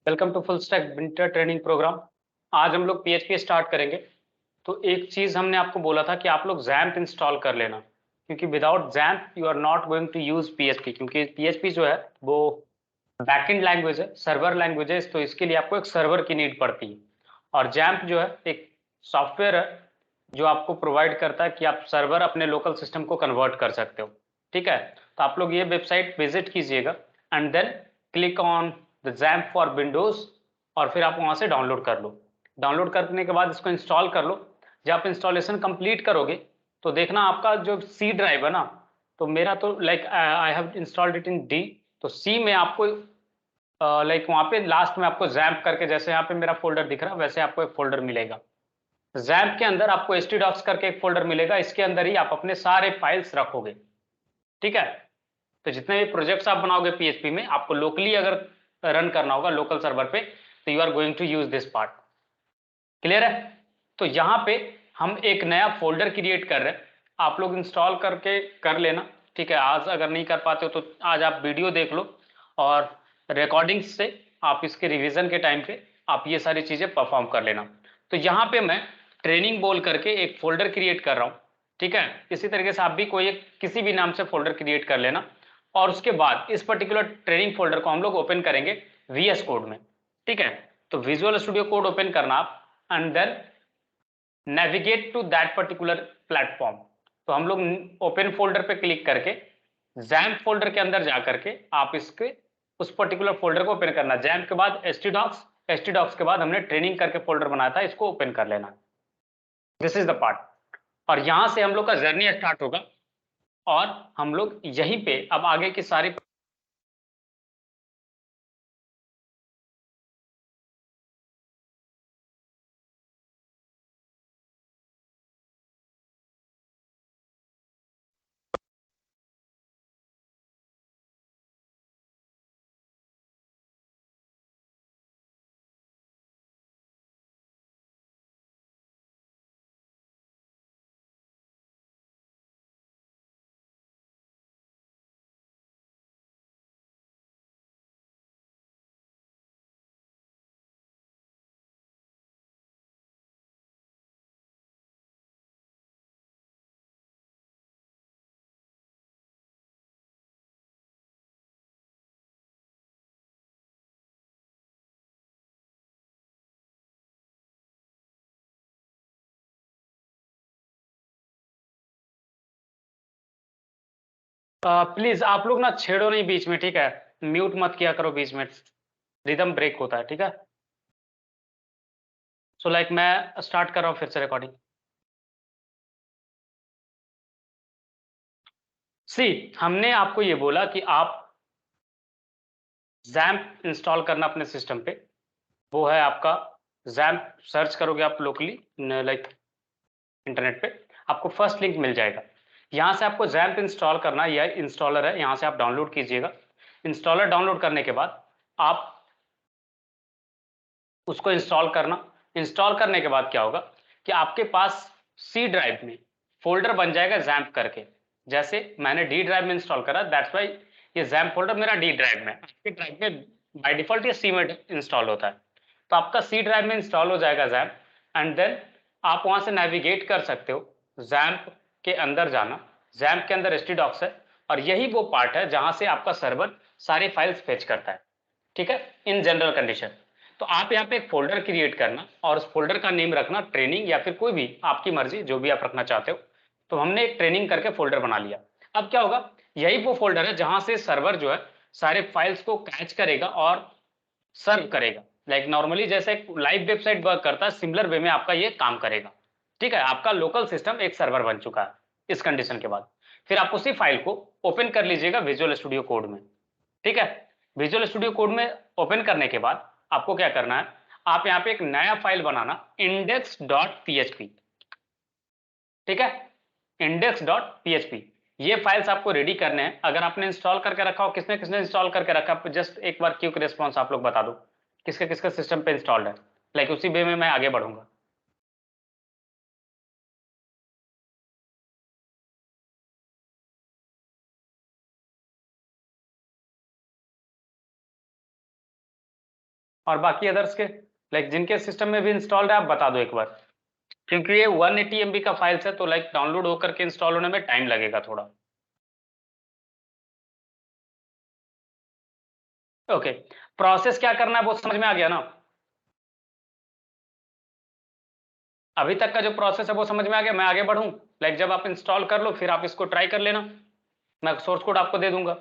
Welcome to full stack winter training program. आज हम लोग पीएचपी स्टार्ट करेंगे। तो एक चीज हमने आपको बोला था कि आप लोग जैम्प इंस्टॉल कर लेना, क्योंकि without XAMPP you are not going to use PHP, क्योंकि पीएचपी जो है वो बैकएंड लैंग्वेज है, सर्वर लैंग्वेज है। तो इसके लिए आपको एक सर्वर की नीड पड़ती है। और जैम्प जो है एक सॉफ्टवेयर है जो आपको प्रोवाइड करता है कि आप सर्वर अपने लोकल सिस्टम को कन्वर्ट कर सकते हो। ठीक है, तो आप लोग ये वेबसाइट विजिट कीजिएगा and then click on the XAMPP for Windows, और फिर आप वहां से डाउनलोड कर लो। डाउनलोड करने के बाद इसको इंस्टॉल कर लो। जब आप इंस्टॉलेशन कंप्लीट करोगे तो देखना आपका जो सी ड्राइव है ना, तो मेरा तो like I have installed it in D. तो सी में आपको लाइक वहां पे लास्ट में आपको जैम्प करके, जैसे यहाँ पे मेरा फोल्डर दिख रहा है वैसे आपको एक फोल्डर मिलेगा। जैम्प के अंदर आपको htdocs करके एक फोल्डर मिलेगा, इसके अंदर ही आप अपने सारे फाइल्स रखोगे। ठीक है, तो जितने भी प्रोजेक्ट्स आप बनाओगे पीएचपी में, आपको लोकली अगर रन करना होगा लोकल सर्वर पे, तो you are going to use this part. Clear है? तो यहाँ पे हम एक नया फोल्डर क्रिएट कर रहे हैं, आप लोग इंस्टॉल करके कर लेना। ठीक है, आज अगर नहीं कर पाते हो तो आज आप वीडियो देख लो, और रिकॉर्डिंग्स से आप इसके रिवीजन के टाइम पे आप ये सारी चीजें परफॉर्म कर लेना। तो यहाँ पे मैं ट्रेनिंग बोल करके एक फोल्डर क्रिएट कर रहा हूँ। ठीक है, इसी तरीके से आप भी कोई एक किसी भी नाम से फोल्डर क्रिएट कर लेना, और उसके बाद इस पर्टिकुलर ट्रेनिंग फोल्डर को हम लोग ओपन करेंगे वीएस कोड में। ठीक है, तो विजुअल स्टूडियो कोड ओपन करना आप, and then navigate to that particular platform. तो हम लोग ओपन फोल्डर पे क्लिक करके जैम्प फोल्डर के अंदर जा करके आप इसके उस पर्टिकुलर फोल्डर को ओपन करना। जैम्प के बाद htdocs के बाद हमने ट्रेनिंग करके फोल्डर बनाया था, इसको ओपन कर लेना। दिस इज द पार्ट, और यहां से हम लोग का जर्नी स्टार्ट होगा, और हम लोग यहीं पे अब आगे की सारी प्लीज आप लोग ना छेड़ो नहीं बीच में। ठीक है, म्यूट मत किया करो बीच में, रिदम ब्रेक होता है। ठीक है, सो लाइक मैं स्टार्ट कर रहा हूँ फिर से रिकॉर्डिंग। सी, हमने आपको ये बोला कि आप जैम्प इंस्टॉल करना अपने सिस्टम पे। वो है आपका जैम्प, सर्च करोगे आप लोकली लाइक इंटरनेट पे, आपको फर्स्ट लिंक मिल जाएगा। यहाँ से आपको जैम्प इंस्टॉल करना, यह इंस्टॉलर है, यहाँ से आप डाउनलोड कीजिएगा। इंस्टॉलर डाउनलोड करने के बाद आप उसको इंस्टॉल करना। इंस्टॉल करने के बाद क्या होगा कि आपके पास सी ड्राइव में फोल्डर बन जाएगा जैम्प करके। जैसे मैंने डी ड्राइव में इंस्टॉल करा, दैट्स वाई ये जैम्प फोल्डर मेरा डी ड्राइव में, आपके ड्राइव में बाय डिफॉल्ट ये सी में इंस्टॉल होता है। तो आपका सी ड्राइव में इंस्टॉल हो जाएगा जैम्प, एंड देन आप वहां से नेविगेट कर सकते हो जैम्प के अंदर जाना। जैम्प के अंदर htdocs है, और यही वो पार्ट है जहां से आपका सर्वर सारी फाइल्स फेच करता है। ठीक है, इन जनरल कंडीशन। तो आप यहाँ पे एक फोल्डर क्रिएट करना, और उस फोल्डर का नेम रखना ट्रेनिंग, या फिर कोई भी आपकी मर्जी जो भी आप रखना चाहते हो। तो हमने एक ट्रेनिंग करके फोल्डर बना लिया। अब क्या होगा, यही वो फोल्डर है जहां से सर्वर जो है सारे फाइल्स को कैच करेगा और सर्व करेगा। लाइक नॉर्मली जैसे एक लाइव वेबसाइट वर्क करता है, सिमिलर वे में आपका ये काम करेगा। ठीक है, आपका लोकल सिस्टम एक सर्वर बन चुका है इस कंडीशन के बाद। फिर आप उसी फाइल को ओपन कर लीजिएगा विजुअल स्टूडियो कोड में। ठीक है, विजुअल स्टूडियो कोड में ओपन करने के बाद आपको क्या करना है, आप यहाँ पे एक नया फाइल बनाना, index.php। ठीक है, index.php, ये फाइल्स आपको रेडी करने हैं। अगर आपने इंस्टॉल करके रखा हो, किसने किसने इंस्टॉल करके रखा, जस्ट एक बार क्विक रिस्पॉन्स आप लोग बता दो, किसके किसके सिस्टम पे इंस्टॉल्ड है। लाइक उसी वे में मैं आगे बढ़ूंगा। और बाकी अदर्स के लाइक जिनके सिस्टम में भी इंस्टॉल्ड है आप बता दो एक बार, क्योंकि ये 180 MB का फाइल्स है तो लाइक डाउनलोड होकर के इंस्टॉल होने में टाइम लगेगा थोड़ा। ओके, प्रोसेस क्या करना है वो समझ में आ गया ना? अभी तक का जो प्रोसेस है वो समझ में आ गया? मैं आगे बढ़ूं? लाइक जब आप इंस्टॉल कर लो फिर आप इसको ट्राई कर लेना, मैं सोर्स कोड आपको दे दूंगा।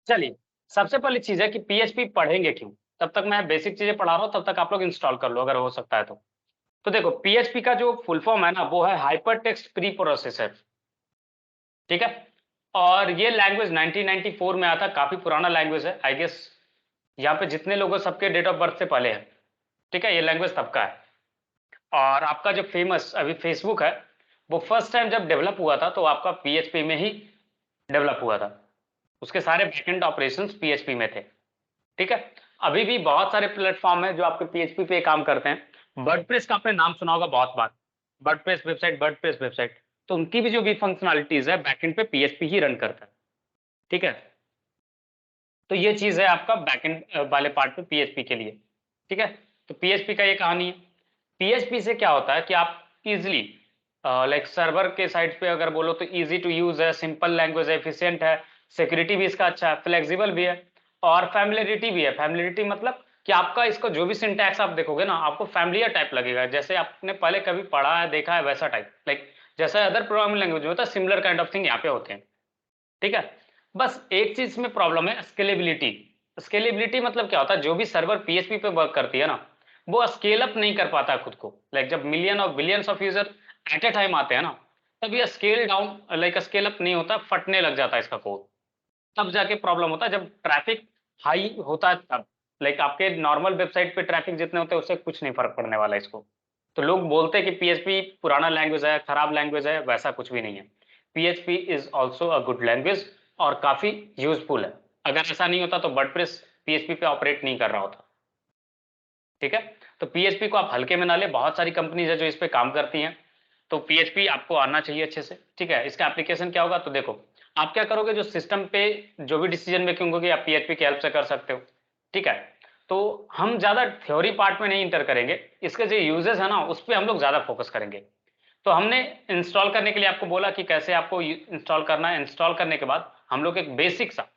चलिए, सबसे पहली चीज है कि पीएचपी पढ़ेंगे क्यों? तब तक मैं बेसिक चीजें पढ़ा रहा हूं, तब तक आप लोग इंस्टॉल कर लो अगर हो सकता है तो। तो देखो, पीएचपी का जो फुल फॉर्म है ना वो है हाइपर टेक्स्ट प्री प्रोसेसर, ठीक है? और ये लैंग्वेज 1994 में आया था, काफी पुराना लैंग्वेज है आई गेस। यहाँ पे जितने लोगों सबके डेट ऑफ बर्थ से पहले है, ठीक है? ये लैंग्वेज तब का है। और आपका जो फेमस अभी फेसबुक है, वो फर्स्ट टाइम जब डेवलप हुआ था तो आपका पीएचपी में ही डेवलप हुआ था, उसके सारे बैकएंड ऑपरेशंस पीएचपी में थे, ठीक है? अभी भी बहुत सारे प्लेटफॉर्म है जो आपके पीएचपी पे काम करते हैं। वर्डप्रेस का आपने नाम सुना होगा बहुत बार, वर्डप्रेस वेबसाइट, तो उनकी भी जो भी फंक्शनलिटीज है बैकएंड पे पीएचपी ही रन करता है, ठीक है? तो ये चीज है आपका बैकएंड वाले पार्ट पे पीएचपी के लिए, ठीक है? तो पीएचपी का ये कहानी है। पीएचपी से क्या होता है कि आप इजिली लाइक सर्वर के साइड पे अगर बोलो तो इजी टू यूज है, सिंपल लैंग्वेज है, एफिशिएंट है, सिक्योरिटी भी इसका अच्छा है, फ्लेक्सिबल भी है, और फैमिलियरिटी भी है। फैमिलियरिटी मतलब कि आपका इसको जो भी सिंटैक्स आप देखोगे ना आपको फैमिलियर टाइप लगेगा, जैसे आपने पहले कभी पढ़ा है देखा है वैसा टाइप, लाइक जैसा अदर प्रोग्रामिंग लैंग्वेज में होता है सिमिलर काइंड ऑफ थिंग यहाँ पे होते हैं, ठीक है? बस एक चीज में प्रॉब्लम है, स्केलेबिलिटी। स्केलेबिलिटी मतलब क्या होता है, जो भी सर्वर पीएचपी पे वर्क करती है ना वो स्केल अप नहीं कर पाता खुद को, लाइक जब मिलियन और billions of user eight A time आते हैं ना तब ये scale down like scale up नहीं होता, फटने लग जाता है इसका कोड, तब जाके प्रॉब्लम होता है जब ट्रैफिक हाई होता है तब। लाइक आपके नॉर्मल वेबसाइट पे ट्रैफिक जितने होते हैं उससे कुछ नहीं फर्क पड़ने वाला इसको। तो लोग बोलते हैं कि पीएचपी पुराना लैंग्वेज है, खराब लैंग्वेज है, वैसा कुछ भी नहीं है। PHP is also a good language और काफी यूजफुल है। अगर ऐसा नहीं होता तो वर्डप्रेस पीएचपी पे ऑपरेट नहीं कर रहा होता, ठीक है? तो पीएचपी को आप हल्के में ना ले, बहुत सारी कंपनीज है जो इस पे काम करती हैं, तो पीएचपी आपको आना चाहिए अच्छे से, ठीक है? इसका एप्लीकेशन क्या होगा तो देखो, आप क्या करोगे, जो सिस्टम पे जो भी डिसीजन मेकिंग होगी आप पीएचपी की हेल्प से कर सकते हो, ठीक है? तो हम ज्यादा थ्योरी पार्ट में नहीं इंटर करेंगे, इसके जो यूजेस है ना उस पर हम लोग ज्यादा फोकस करेंगे। तो हमने इंस्टॉल करने के लिए आपको बोला कि कैसे आपको इंस्टॉल करना है। इंस्टॉल करने के बाद हम लोग एक बेसिक सा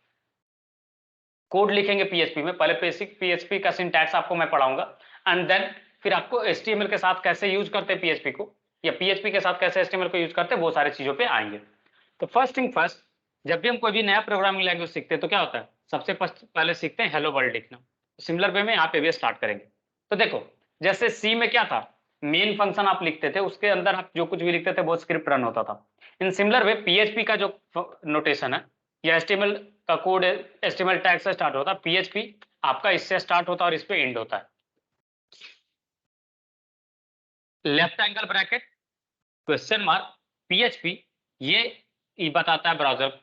कोड लिखेंगे पीएचपी में, पहले बेसिक पीएचपी का सिंटैक्स आपको मैं पढ़ाऊंगा, एंड देन फिर आपको एचटीएमएल के साथ कैसे यूज करते हैं पीएचपी को, या पीएचपी के साथ कैसे एचटीएमएल को यूज करते हैं, वो सारी चीजों पे आएंगे। तो फर्स्ट थिंग फर्स्ट, जब भी हम कोई भी नया प्रोग्रामिंग लैंग्वेज सीखते हैं तो क्या होता है, सबसे पहले सीखते हैं हेलो वर्ल्ड लिखना। सिमिलर वे में यहाँ पे भी स्टार्ट करेंगे। तो देखो, जैसे सी में क्या था, मेन फंक्शन आप लिखते थे, उसके अंदर आप जो कुछ भी लिखते थे वो स्क्रिप्ट रन होता था। इन सिमिलर वे पीएचपी का जो नोटेशन है या एचटीएमएल का कोड है, एचटीएमएल टैग से स्टार्ट होता है, पीएचपी आपका इससे स्टार्ट होता है और इस पे एंड होता है। Left angle bracket question mark PHP, ये बताता है ब्राउजर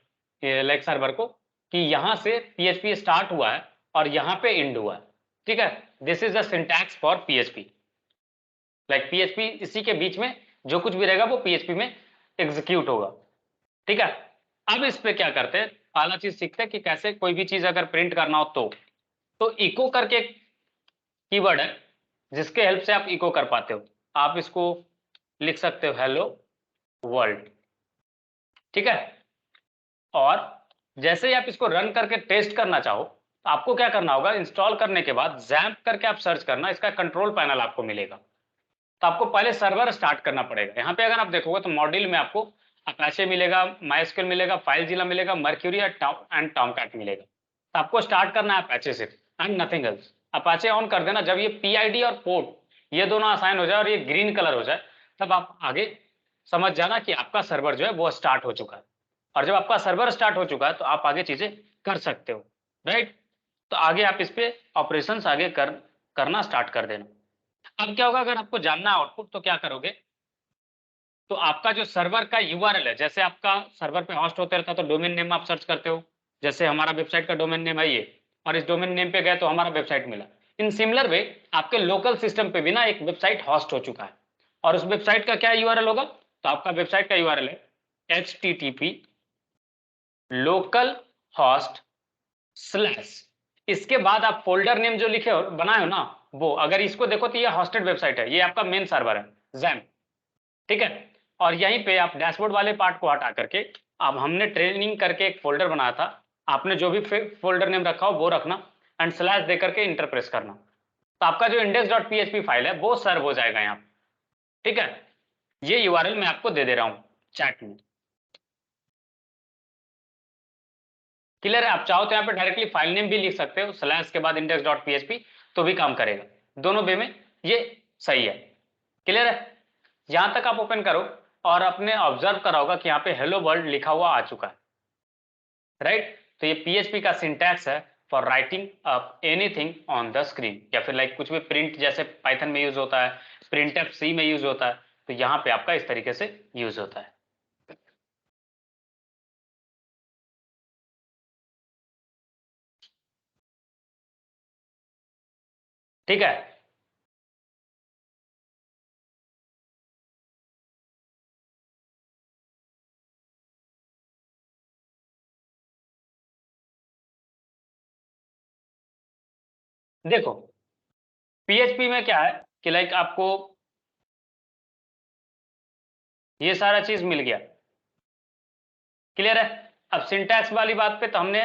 लाइक सर्वर को कि यहां से पीएचपी स्टार्ट हुआ है और यहां पे एंड हुआ है, ठीक है? This is the syntax for PHP. Like PHP इसी के बीच में जो कुछ भी रहेगा वो पीएचपी में एग्जीक्यूट होगा, ठीक है? अब इस पे क्या करते हैं, पहला चीज सीखते हैं कि कैसे कोई भी चीज अगर प्रिंट करना हो तो इको करके एक कीवर्ड है जिसके हेल्प से आप इको कर पाते हो। आप इसको लिख सकते हो हेलो वर्ल्ड, ठीक है? और जैसे ही आप इसको रन करके टेस्ट करना चाहो तो आपको क्या करना होगा, इंस्टॉल करने के बाद जैम्प करके आप सर्च करना, इसका कंट्रोल पैनल आपको मिलेगा। तो आपको पहले सर्वर स्टार्ट करना पड़ेगा। यहाँ पे अगर आप देखोगे तो मॉड्यूल में आपको अपाचे मिलेगा, माइस्क्यूएल मिलेगा, फाइलजीला मिलेगा, मर्क्यूरी एंड टॉमकैट मिलेगा। तो आपको स्टार्ट करना है अपाचे से and nothing else. Apache on कर देना, जब ये पीआईडी और पोर्ट ये दोनों असाइन हो जाए और ये ग्रीन कलर हो जाए तब आप आगे समझ जाना कि आपका सर्वर जो है वो स्टार्ट हो चुका है। और जब आपका सर्वर स्टार्ट हो चुका है तो आप आगे चीजें कर सकते हो, राइट? तो आगे आप इस पे ऑपरेशंस आगे करना स्टार्ट कर देना। अब क्या होगा, अगर आपको जानना है आउटपुट तो क्या करोगे, तो आपका जो सर्वर का यूआरएल है, जैसे आपका सर्वर पे होस्ट होते रहता है तो डोमेन नेम आप सर्च करते हो, जैसे हमारा वेबसाइट का डोमेन नेम है ये, और इस डोमेन नेम पे गए तो हमारा वेबसाइट मिला। इन सिमिलर वे आपके लोकल सिस्टम पे भी ना एक वेबसाइट होस्ट हो चुका है, और उस वेबसाइट का क्या यूआरएल होगा? तो आपका वेबसाइट का यूआरएल है http localhost/, इसके बाद आप फोल्डर नेम जो लिखे हो बनाए हो ना, वो अगर इसको देखो तो ये हॉस्टेड वेबसाइट है, ये आपका मेन सर्वर है XAMPP, ठीक है। और यहीं पे आप डैशबोर्ड वाले पार्ट को हटा करके, अब हमने ट्रेनिंग करके एक फोल्डर बनाया था, आपने जो भी फोल्डर नेम रखा हो वो रखना एंड स्लैश दे करके इंटर प्रेस करना, तो आपका जो index.php फाइल है वो सर्व हो जाएगा यहाँ, ठीक है। ये यूआरएल मैं आपको दे दे रहा हूँ चैट में, क्लियर है? आप चाहो तो यहाँ पे डायरेक्टली फाइल नेम भी लिख सकते हो स्लैश के बाद index.php, तो भी काम करेगा, दोनों वे में ये सही है, क्लियर है? यहां तक आप ओपन करो और आपने ऑब्जर्व करा होगा कि यहाँ पे हेलो वर्ल्ड लिखा हुआ आ चुका है, राइट? तो ये PHP का सिंटैक्स है for writing up anything on the screen, या फिर लाइक कुछ भी प्रिंट जैसे पाइथन में यूज होता है, प्रिंटफ सी में यूज होता है, तो यहाँ पे आपका इस तरीके से यूज होता है। ठीक है, देखो PHP में क्या है कि लाइक आपको ये सारा चीज मिल गया, क्लियर है? अब सिंटैक्स वाली बात पे तो हमने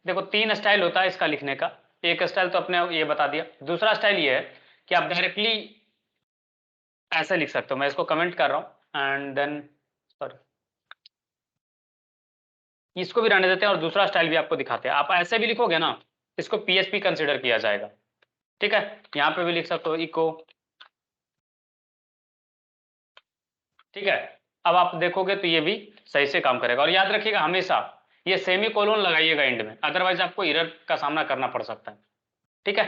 देखो 3 स्टाइल होता है इसका लिखने का, एक स्टाइल तो अपने ये बता दिया, दूसरा स्टाइल ये है कि आप डायरेक्टली ऐसे लिख सकते हो, मैं इसको कमेंट कर रहा हूँ एंड देन सॉरी इसको भी रहने देते हैं और दूसरा स्टाइल भी आपको दिखाते हैं। आप ऐसे भी लिखोगे ना, इसको PHP कंसिडर किया जाएगा, ठीक है। यहाँ पे भी लिख सकते हो इको, ठीक है। अब आप देखोगे तो ये भी सही से काम करेगा, और याद रखिएगा हमेशा ये सेमी कोलोन लगाइएगा एंड में, अदरवाइज आपको एरर का सामना करना पड़ सकता है, ठीक है।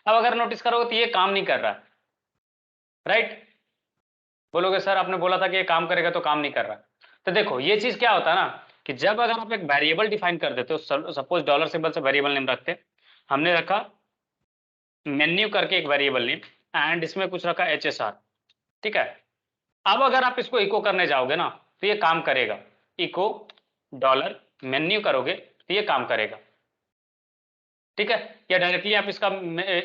अब अगर नोटिस करोगे तो ये काम नहीं कर रहा है, राइट? बोलोगे सर आपने बोला था कि ये काम करेगा, तो काम नहीं कर रहा। तो देखो ये चीज क्या होता है ना कि जब अगर आप एक वेरिएबल डिफाइन कर देते हो, सपोज डॉलर सिंबल से वेरिएबल नेम रखते, हमने रखा मेन्यू करके एक वेरिएबल नेम एंड इसमें कुछ रखा HSR, ठीक है। अब अगर आप इसको इको करने जाओगे ना तो ये काम करेगा, इको डॉलर मेन्यू करोगे तो ये काम करेगा, ठीक है। या डायरेक्टली आप इसका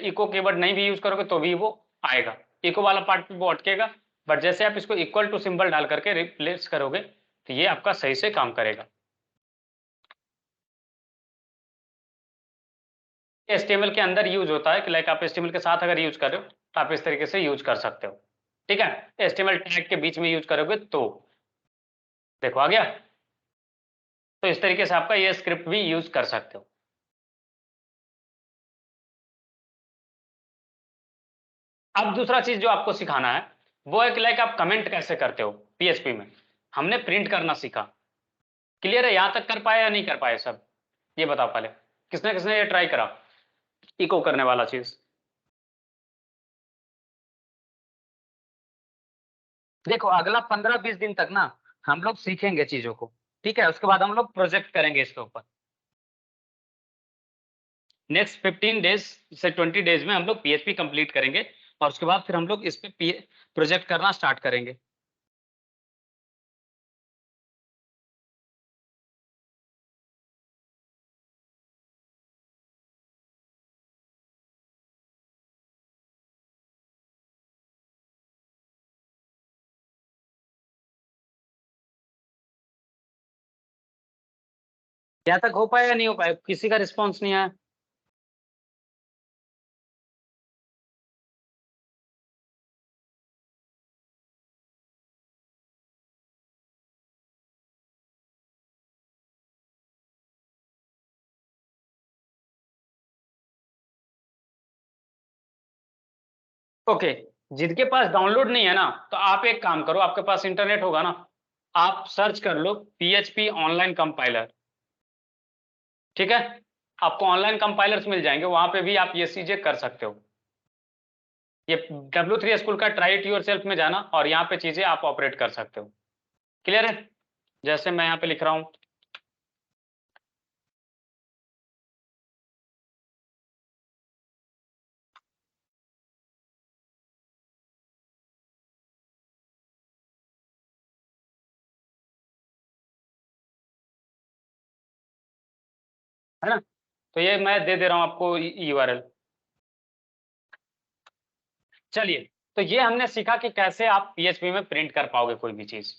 इको कीवर्ड नहीं भी यूज करोगे तो भी वो आएगा, इको वाला पार्ट पे वो अटकेगा, बट जैसे आप इसको इक्वल टू सिंबल डाल करके रिप्लेस करोगे तो ये आपका सही से काम करेगा। HTML के अंदर यूज होता है कि लाइक आप HTML के साथ अगर यूज कर रहे हो तो आप इस तरीके से यूज कर सकते हो, ठीक है। HTML टैग के बीच में यूज करोगे तो देखो आ गया, तो इस तरीके से आपका ये स्क्रिप्ट भी यूज कर सकते हो। अब दूसरा चीज जो आपको सिखाना है वो है कि लाइक आप कमेंट कैसे करते हो PHP में, हमने प्रिंट करना सीखा, क्लियर है? यहां तक कर पाए या नहीं कर पाए सब, ये बताओ पहले, किसने किसने ये ट्राई करा इको करने वाला चीज? देखो अगला 15-20 दिन तक ना हम लोग सीखेंगे चीजों को, ठीक है। उसके बाद हम लोग प्रोजेक्ट करेंगे इसके ऊपर, नेक्स्ट 15 डेज से 20 डेज में हम लोग PHP कंप्लीट करेंगे, और उसके बाद फिर हम लोग इस पे प्रोजेक्ट करना स्टार्ट करेंगे। क्या तक हो पाया या नहीं हो पाया, किसी का रिस्पॉन्स नहीं आया? ओके, जिनके पास डाउनलोड नहीं है ना तो आप एक काम करो, आपके पास इंटरनेट होगा ना, आप सर्च कर लो PHP ऑनलाइन कंपाइलर, ठीक है। आपको ऑनलाइन कंपाइलर्स मिल जाएंगे, वहां पे भी आप ये चीजें कर सकते हो। ये W3 स्कूल का ट्राई इट योर सेल्फ में जाना और यहाँ पे चीजें आप ऑपरेट कर सकते हो, क्लियर है? जैसे मैं यहाँ पे लिख रहा हूँ है ना। तो ये मैं दे दे रहा हूँ आपको URL। चलिए, तो ये हमने सीखा कि कैसे आप PHP में प्रिंट कर पाओगे कोई भी चीज।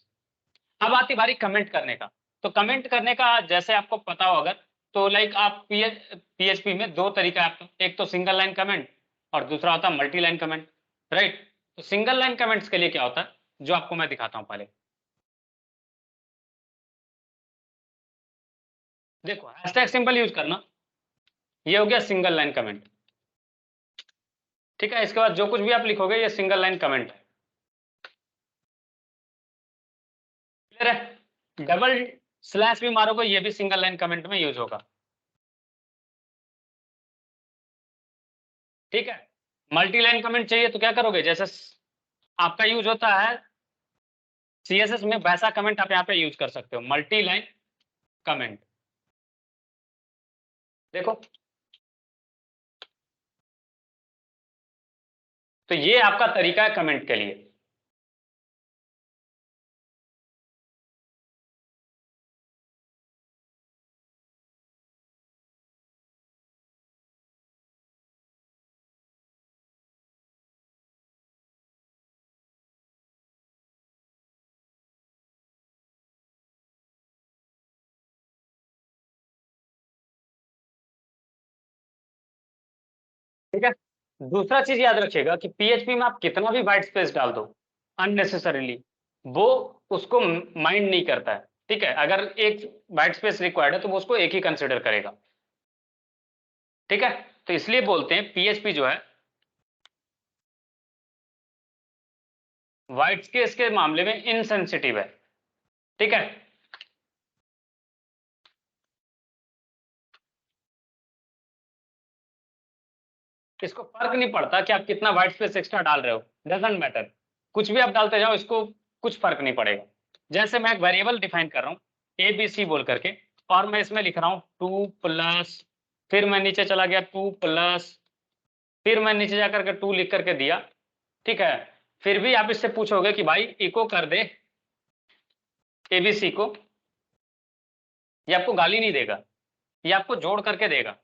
अब आती बारी कमेंट करने का। तो कमेंट करने का जैसे आपको पता हो अगर, तो लाइक आप PHP में दो तरीका है आपका, एक तो सिंगल लाइन कमेंट और दूसरा होता है मल्टी लाइन कमेंट, राइट। तो सिंगल लाइन कमेंट्स के लिए क्या होता है, जो आपको मैं दिखाता हूं पहले। देखो, हैशटैग सिंबल यूज करना, ये हो गया सिंगल लाइन कमेंट। ठीक है, इसके बाद जो कुछ भी आप लिखोगे ये सिंगल लाइन कमेंट है। क्लियर है। डबल स्लैश भी मारोगे ये भी सिंगल लाइन कमेंट में यूज होगा। ठीक है। मल्टी लाइन कमेंट चाहिए तो क्या करोगे, जैसे आपका यूज होता है CSS में, वैसा कमेंट आप यहाँ पे यूज कर सकते हो, मल्टी लाइन कमेंट। देखो, तो ये आपका तरीका है कमेंट के लिए। ठीक है। दूसरा चीज याद रखिएगा कि PHP में आप कितना भी वाइट स्पेस डाल दो अननेसेसरीली, वो उसको माइंड नहीं करता है। ठीक है, अगर एक वाइट स्पेस रिक्वायर्ड है तो वो उसको एक ही कंसिडर करेगा। ठीक है, तो इसलिए बोलते हैं PHP जो है वाइट स्पेस के मामले में इनसेंसिटिव है। ठीक है, इसको फर्क नहीं पड़ता कि आप कितना व्हाइट स्पेस एक्स्ट्रा डाल रहे हो, डजंट मैटर। कुछ भी आप डालते जाओ, इसको कुछ फर्क नहीं पड़ेगा। जैसे मैं एक वेरिएबल डिफाइन कर रहा हूँ ABC बोल करके, और मैं इसमें लिख रहा हूँ 2+, फिर मैं नीचे चला गया 2+, फिर मैं नीचे जाकर के 2 लिख करके दिया। ठीक है, फिर भी आप इससे पूछोगे कि भाई इको कर दे ABC को, ये आपको गाली नहीं देगा, ये आपको जोड़ करके देगा।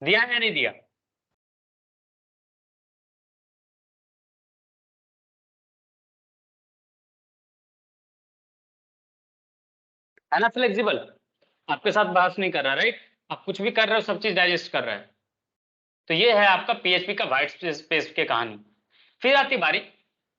दिया या नहीं दिया? है ना फ्लेक्सिबल। आपके साथ बहस नहीं कर रहा, राइट। आप कुछ भी कर रहे हो, सब चीज डाइजेस्ट कर रहा है। तो ये है आपका PHP का व्हाइट स्पेस की कहानी। फिर आती बारी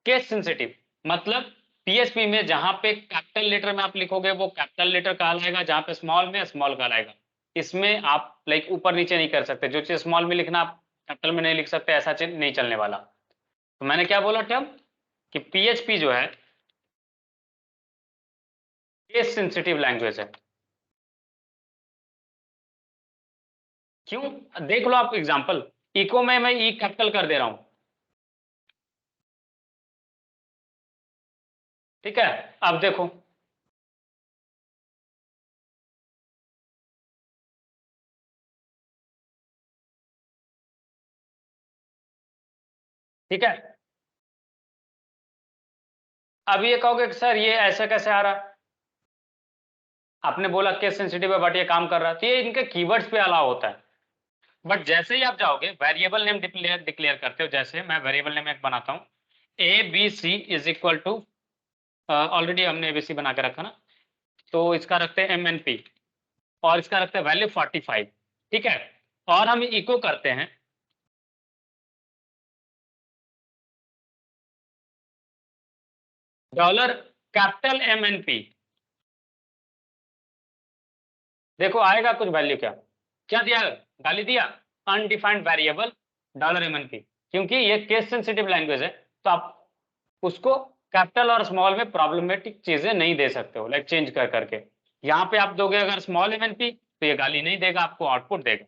केस सेंसिटिव, मतलब PHP में जहां पे कैपिटल लेटर में आप लिखोगे वो कैपिटल लेटर कहलाएगा, जहां पे स्मॉल में स्मॉल कहलाएगा। इसमें आप लाइक ऊपर नीचे नहीं कर सकते, जो चीज स्मॉल में लिखना आप कैपिटल में नहीं लिख सकते, ऐसा चीज नहीं चलने वाला। तो मैंने क्या बोला टर्म, कि PHP जो है केस सेंसिटिव लैंग्वेज है। क्यों? देख लो आप एग्जांपल, इको में मैं ई कैपिटल कर दे रहा हूं। ठीक है, अब देखो, ठीक है। अब ये कहोगे कि सर ये ऐसे कैसे आ रहा है, आपने बोला केस सेंसिटिव है बट ये काम कर रहा है, तो ये इनके कीवर्ड्स पे अलाउ होता है। बट जैसे ही आप जाओगे वेरिएबल नेम डिक्लेयर डिक्लेयर करते हो, जैसे मैं वेरिएबल नेम एक बनाता हूँ ABC is equal to, already हमने ABC बना के रखा ना, तो इसका रखते हैं MNP, और इसका रखते हैं वैल्यू 45। ठीक है, और हम इको करते हैं डॉलर कैपिटल MNP। देखो आएगा कुछ वैल्यू, क्या क्या दिया, गाली दिया, अनडिफाइंड वेरिएबल $MNP, क्योंकि ये केस सेंसिटिव लैंग्वेज है, तो आप उसको कैपिटल और स्मॉल में प्रॉब्लमेटिक चीजें नहीं दे सकते हो, लाइक चेंज कर करके। यहाँ पे आप दोगे अगर स्मॉल MNP तो ये गाली नहीं देगा, आपको आउटपुट देगा।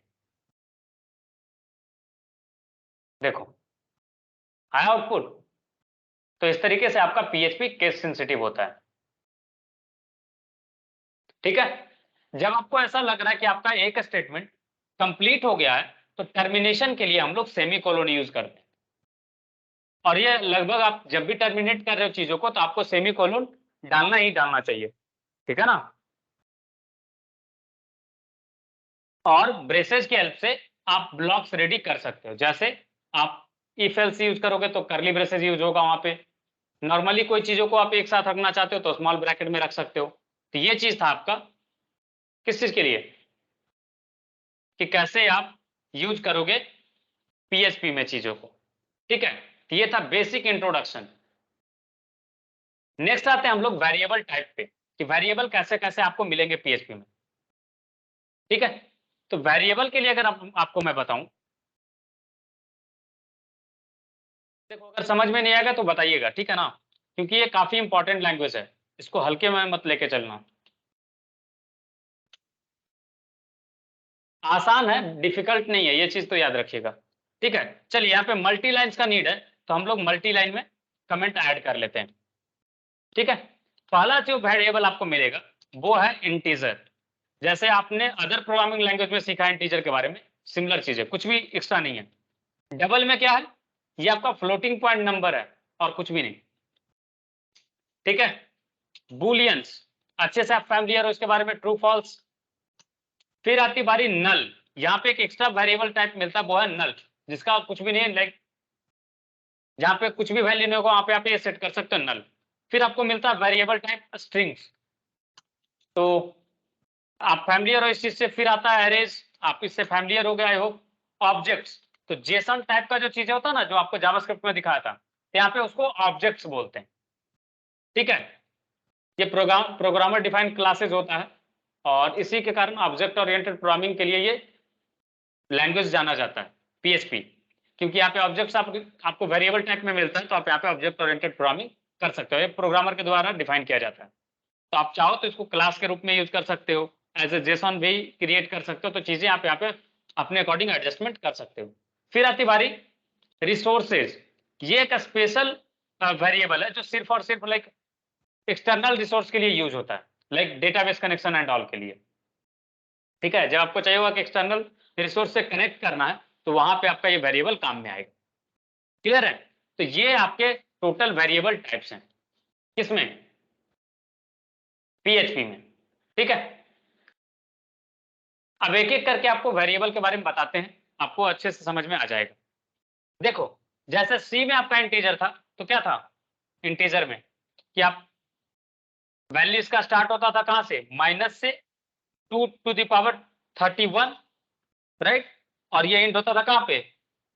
देखो आया आउटपुट। तो इस तरीके से आपका PHP केस सेंसिटिव होता है। ठीक है, जब आपको ऐसा लग रहा है कि आपका एक स्टेटमेंट कंप्लीट हो गया है, तो टर्मिनेशन के लिए हम लोग सेमी कोलोन यूज करते हैं। और ये लगभग आप जब भी टर्मिनेट कर रहे हो चीजों को, तो आपको सेमी कोलोन डालना ही डालना चाहिए। ठीक है ना। और ब्रेसेस की हेल्प से आप ब्लॉक्स रेडी कर सकते हो। जैसे आप इफ एल्स यूज करोगे तो करली ब्रेसेस यूज होगा वहां पे। नॉर्मली कोई चीजों को आप एक साथ रखना चाहते हो तो स्मॉल ब्रैकेट में रख सकते हो। तो ये चीज था आपका किस चीज के लिए, कि कैसे आप यूज करोगे पीएचपी में चीजों को। ठीक है, तो ये था बेसिक इंट्रोडक्शन। नेक्स्ट आते हैं हम लोग वेरिएबल टाइप पे, कि वेरिएबल कैसे कैसे आपको मिलेंगे पीएचपी में। ठीक है, तो वेरिएबल के लिए अगर आपको मैं बताऊं, देखो अगर समझ में नहीं आएगा तो बताइएगा, ठीक है ना, क्योंकि ये काफी इंपॉर्टेंट लैंग्वेज है, इसको हल्के में मत लेके चलना। आसान है, डिफिकल्ट नहीं है, ये चीज तो याद रखिएगा। ठीक है, चलिए यहाँ पे मल्टी लाइन्स का नीड है, तो हम लोग मल्टी लाइन में कमेंट ऐड कर लेते हैं। ठीक है, पहला जो वेरिएबल आपको मिलेगा वो है इंटीजर। जैसे आपने अदर प्रोग्रामिंग लैंग्वेज में सीखा है इंटीजर के बारे में, सिमिलर चीज है, कुछ भी एक्स्ट्रा नहीं है। डबल में क्या है, ये आपका फ्लोटिंग पॉइंट नंबर है और कुछ भी नहीं। ठीक है, बुलियंस अच्छे से आप फैमिलियर हो इसके बारे में, ट्रू फॉल्स। फिर आती बारी नल, यहाँ पे एक एक्स्ट्रा वेरिएबल टाइप मिलता है वो है नल, जिसका कुछ भी नहीं है, लाइक जहाँ पे कुछ भी वैल्यू नहीं होगा वहां पे आप ये सेट कर सकते हो नल। फिर आपको मिलता है वेरिएबल टाइप स्ट्रिंग्स, तो आप फैमिलियर हो इस चीज से। फिर आता है एरेज, आप इससे फैमिलियर हो गए आई होप। ऑब्जेक्ट्स, तो जेसन टाइप का जो चीजें होता है ना, जो आपको जावास्क्रिप्ट में दिखाया था, तो यहाँ पे उसको ऑब्जेक्ट्स बोलते हैं। ठीक है, ये प्रोग्रामर डिफाइंड क्लासेस होता है, और इसी के कारण ऑब्जेक्ट ओरिएंटेड प्रोग्रामिंग के लिए ये लैंग्वेज जाना जाता है पीएचपी, क्योंकि यहाँ पे ऑब्जेक्ट्स आपको वेरिएबल टाइप में मिलता है, तो आप यहाँ पे ऑब्जेक्ट ओरिएंटेड प्रोग्रामिंग कर सकते हो, ये प्रोग्रामर के द्वारा डिफाइन किया जाता है। तो आप चाहो तो इसको क्लास के रूप में यूज कर सकते हो, एज ए जेसन भी क्रिएट कर सकते हो, तो चीजें आप यहाँ पे अपने अकॉर्डिंग एडजस्टमेंट कर सकते हो। फिर आती बारी रिसोर्सेज, ये एक स्पेशल वेरिएबल है जो सिर्फ और सिर्फ लाइक एक्सटर्नल रिसोर्स के लिए यूज होता है, like database connection and all के लिए। ठीक है, जब आपको चाहिए होगा कि एक्सटर्नल रिसोर्स से कनेक्ट करना है, तो वहां पे आपका ये वेरिएबल काम में आएगा। क्लियर है, तो ये आपके टोटल वेरिएबल टाइप्स हैं किसमें, पीएचपी में। ठीक है, अब एक एक करके आपको वेरिएबल के बारे में बताते हैं, आपको अच्छे से समझ में आ जाएगा। देखो, जैसे सी में आपका इंटीजर था, तो क्या था इंटीजर में, कि आप वैल्यू इसका स्टार्ट होता था कहां से, माइनस से 2 टू द पावर 31, राइट, और ये एंड होता था कहां पे,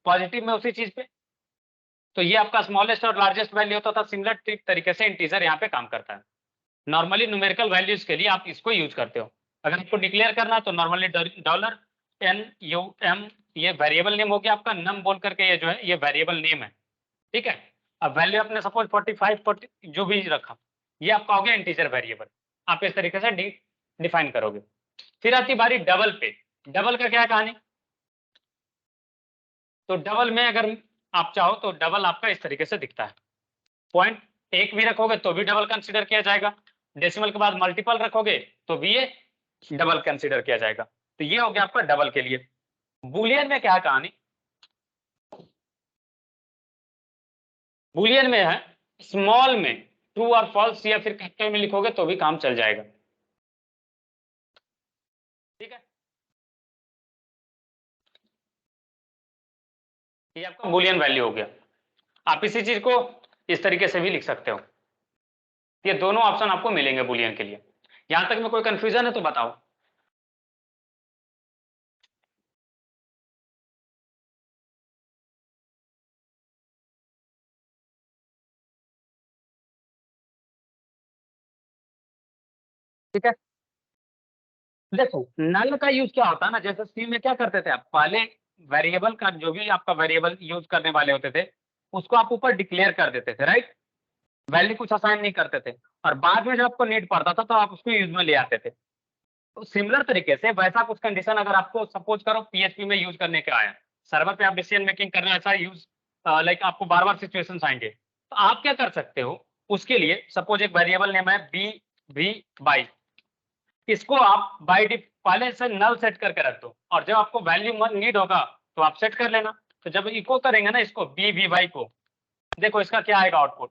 पॉजिटिव में, उसी चीज पे। तो ये आपका स्मॉलेस्ट और लार्जेस्ट वैल्यू होता था। सिमिलर तरीके से इंटीजर यहाँ पे काम करता है। नॉर्मली न्यूमेरिकल वैल्यूज के लिए आप इसको यूज करते हो। अगर आपको डिक्लेयर करना है तो नॉर्मली $NUM, ये वेरिएबल नेम हो गया आपका, नम बोल करके ये जो है ये वेरिएबल नेम है। ठीक है, अब वैल्यू आपने सपोज 45 40 जो भी रखा, ये आपका हो गया इंटीजर वेरिएबल, आप इस तरीके से डिफाइन करोगे। फिर आती बारी डबल पे। डबल का क्या कहानी, तो डबल में अगर आप चाहो तो डबल आपका इस तरीके से दिखता है, पॉइंट एक भी रखोगे तो भी डबल कंसीडर किया जाएगा, डेसिमल के बाद मल्टीपल रखोगे तो भी ये डबल कंसीडर किया जाएगा। तो ये हो गया आपका डबल के लिए। बुलियन में क्या है कहानी, बुलियन में है स्मॉल में ट्रू और फॉल्स या फिर कैपिटल में लिखोगे तो भी काम चल जाएगा। ठीक है, ये आपका बुलियन वैल्यू हो गया। आप इसी चीज को इस तरीके से भी लिख सकते हो। ये दोनों ऑप्शन आपको मिलेंगे बुलियन के लिए। यहां तक में कोई कंफ्यूजन है तो बताओ। ठीक है, देखो नल का यूज क्या होता है ना, जैसे सी में क्या करते थे आप, पहले वेरिएबल का जो भी आपका वेरिएबल यूज करने वाले होते थे उसको आप ऊपर डिक्लेयर कर देते थे, राइट, वैल्यू कुछ असाइन नहीं करते थे, और बाद में जब आपको नीड पड़ता था तो आप उसको यूज में ले आते थे। तो सिमिलर तरीके से वैसा कुछ कंडीशन अगर आपको सपोज करो पीएचपी में यूज करने का आया, सर्वर पे आप डिसीजन मेकिंग कर रहे हो, ऐसा यूज लाइक आपको बार बार सिचुएशंस आएंगे, तो आप क्या कर सकते हो, उसके लिए सपोज एक वेरिएबल नेम है BV22, इसको आप पहले से नल सेट करके रख दो, और जब आपको वैल्यू नीड होगा तो आप सेट कर लेना। तो जब इको करेंगे ना इसको BV22 को, देखो इसका क्या आएगा आउटपुट,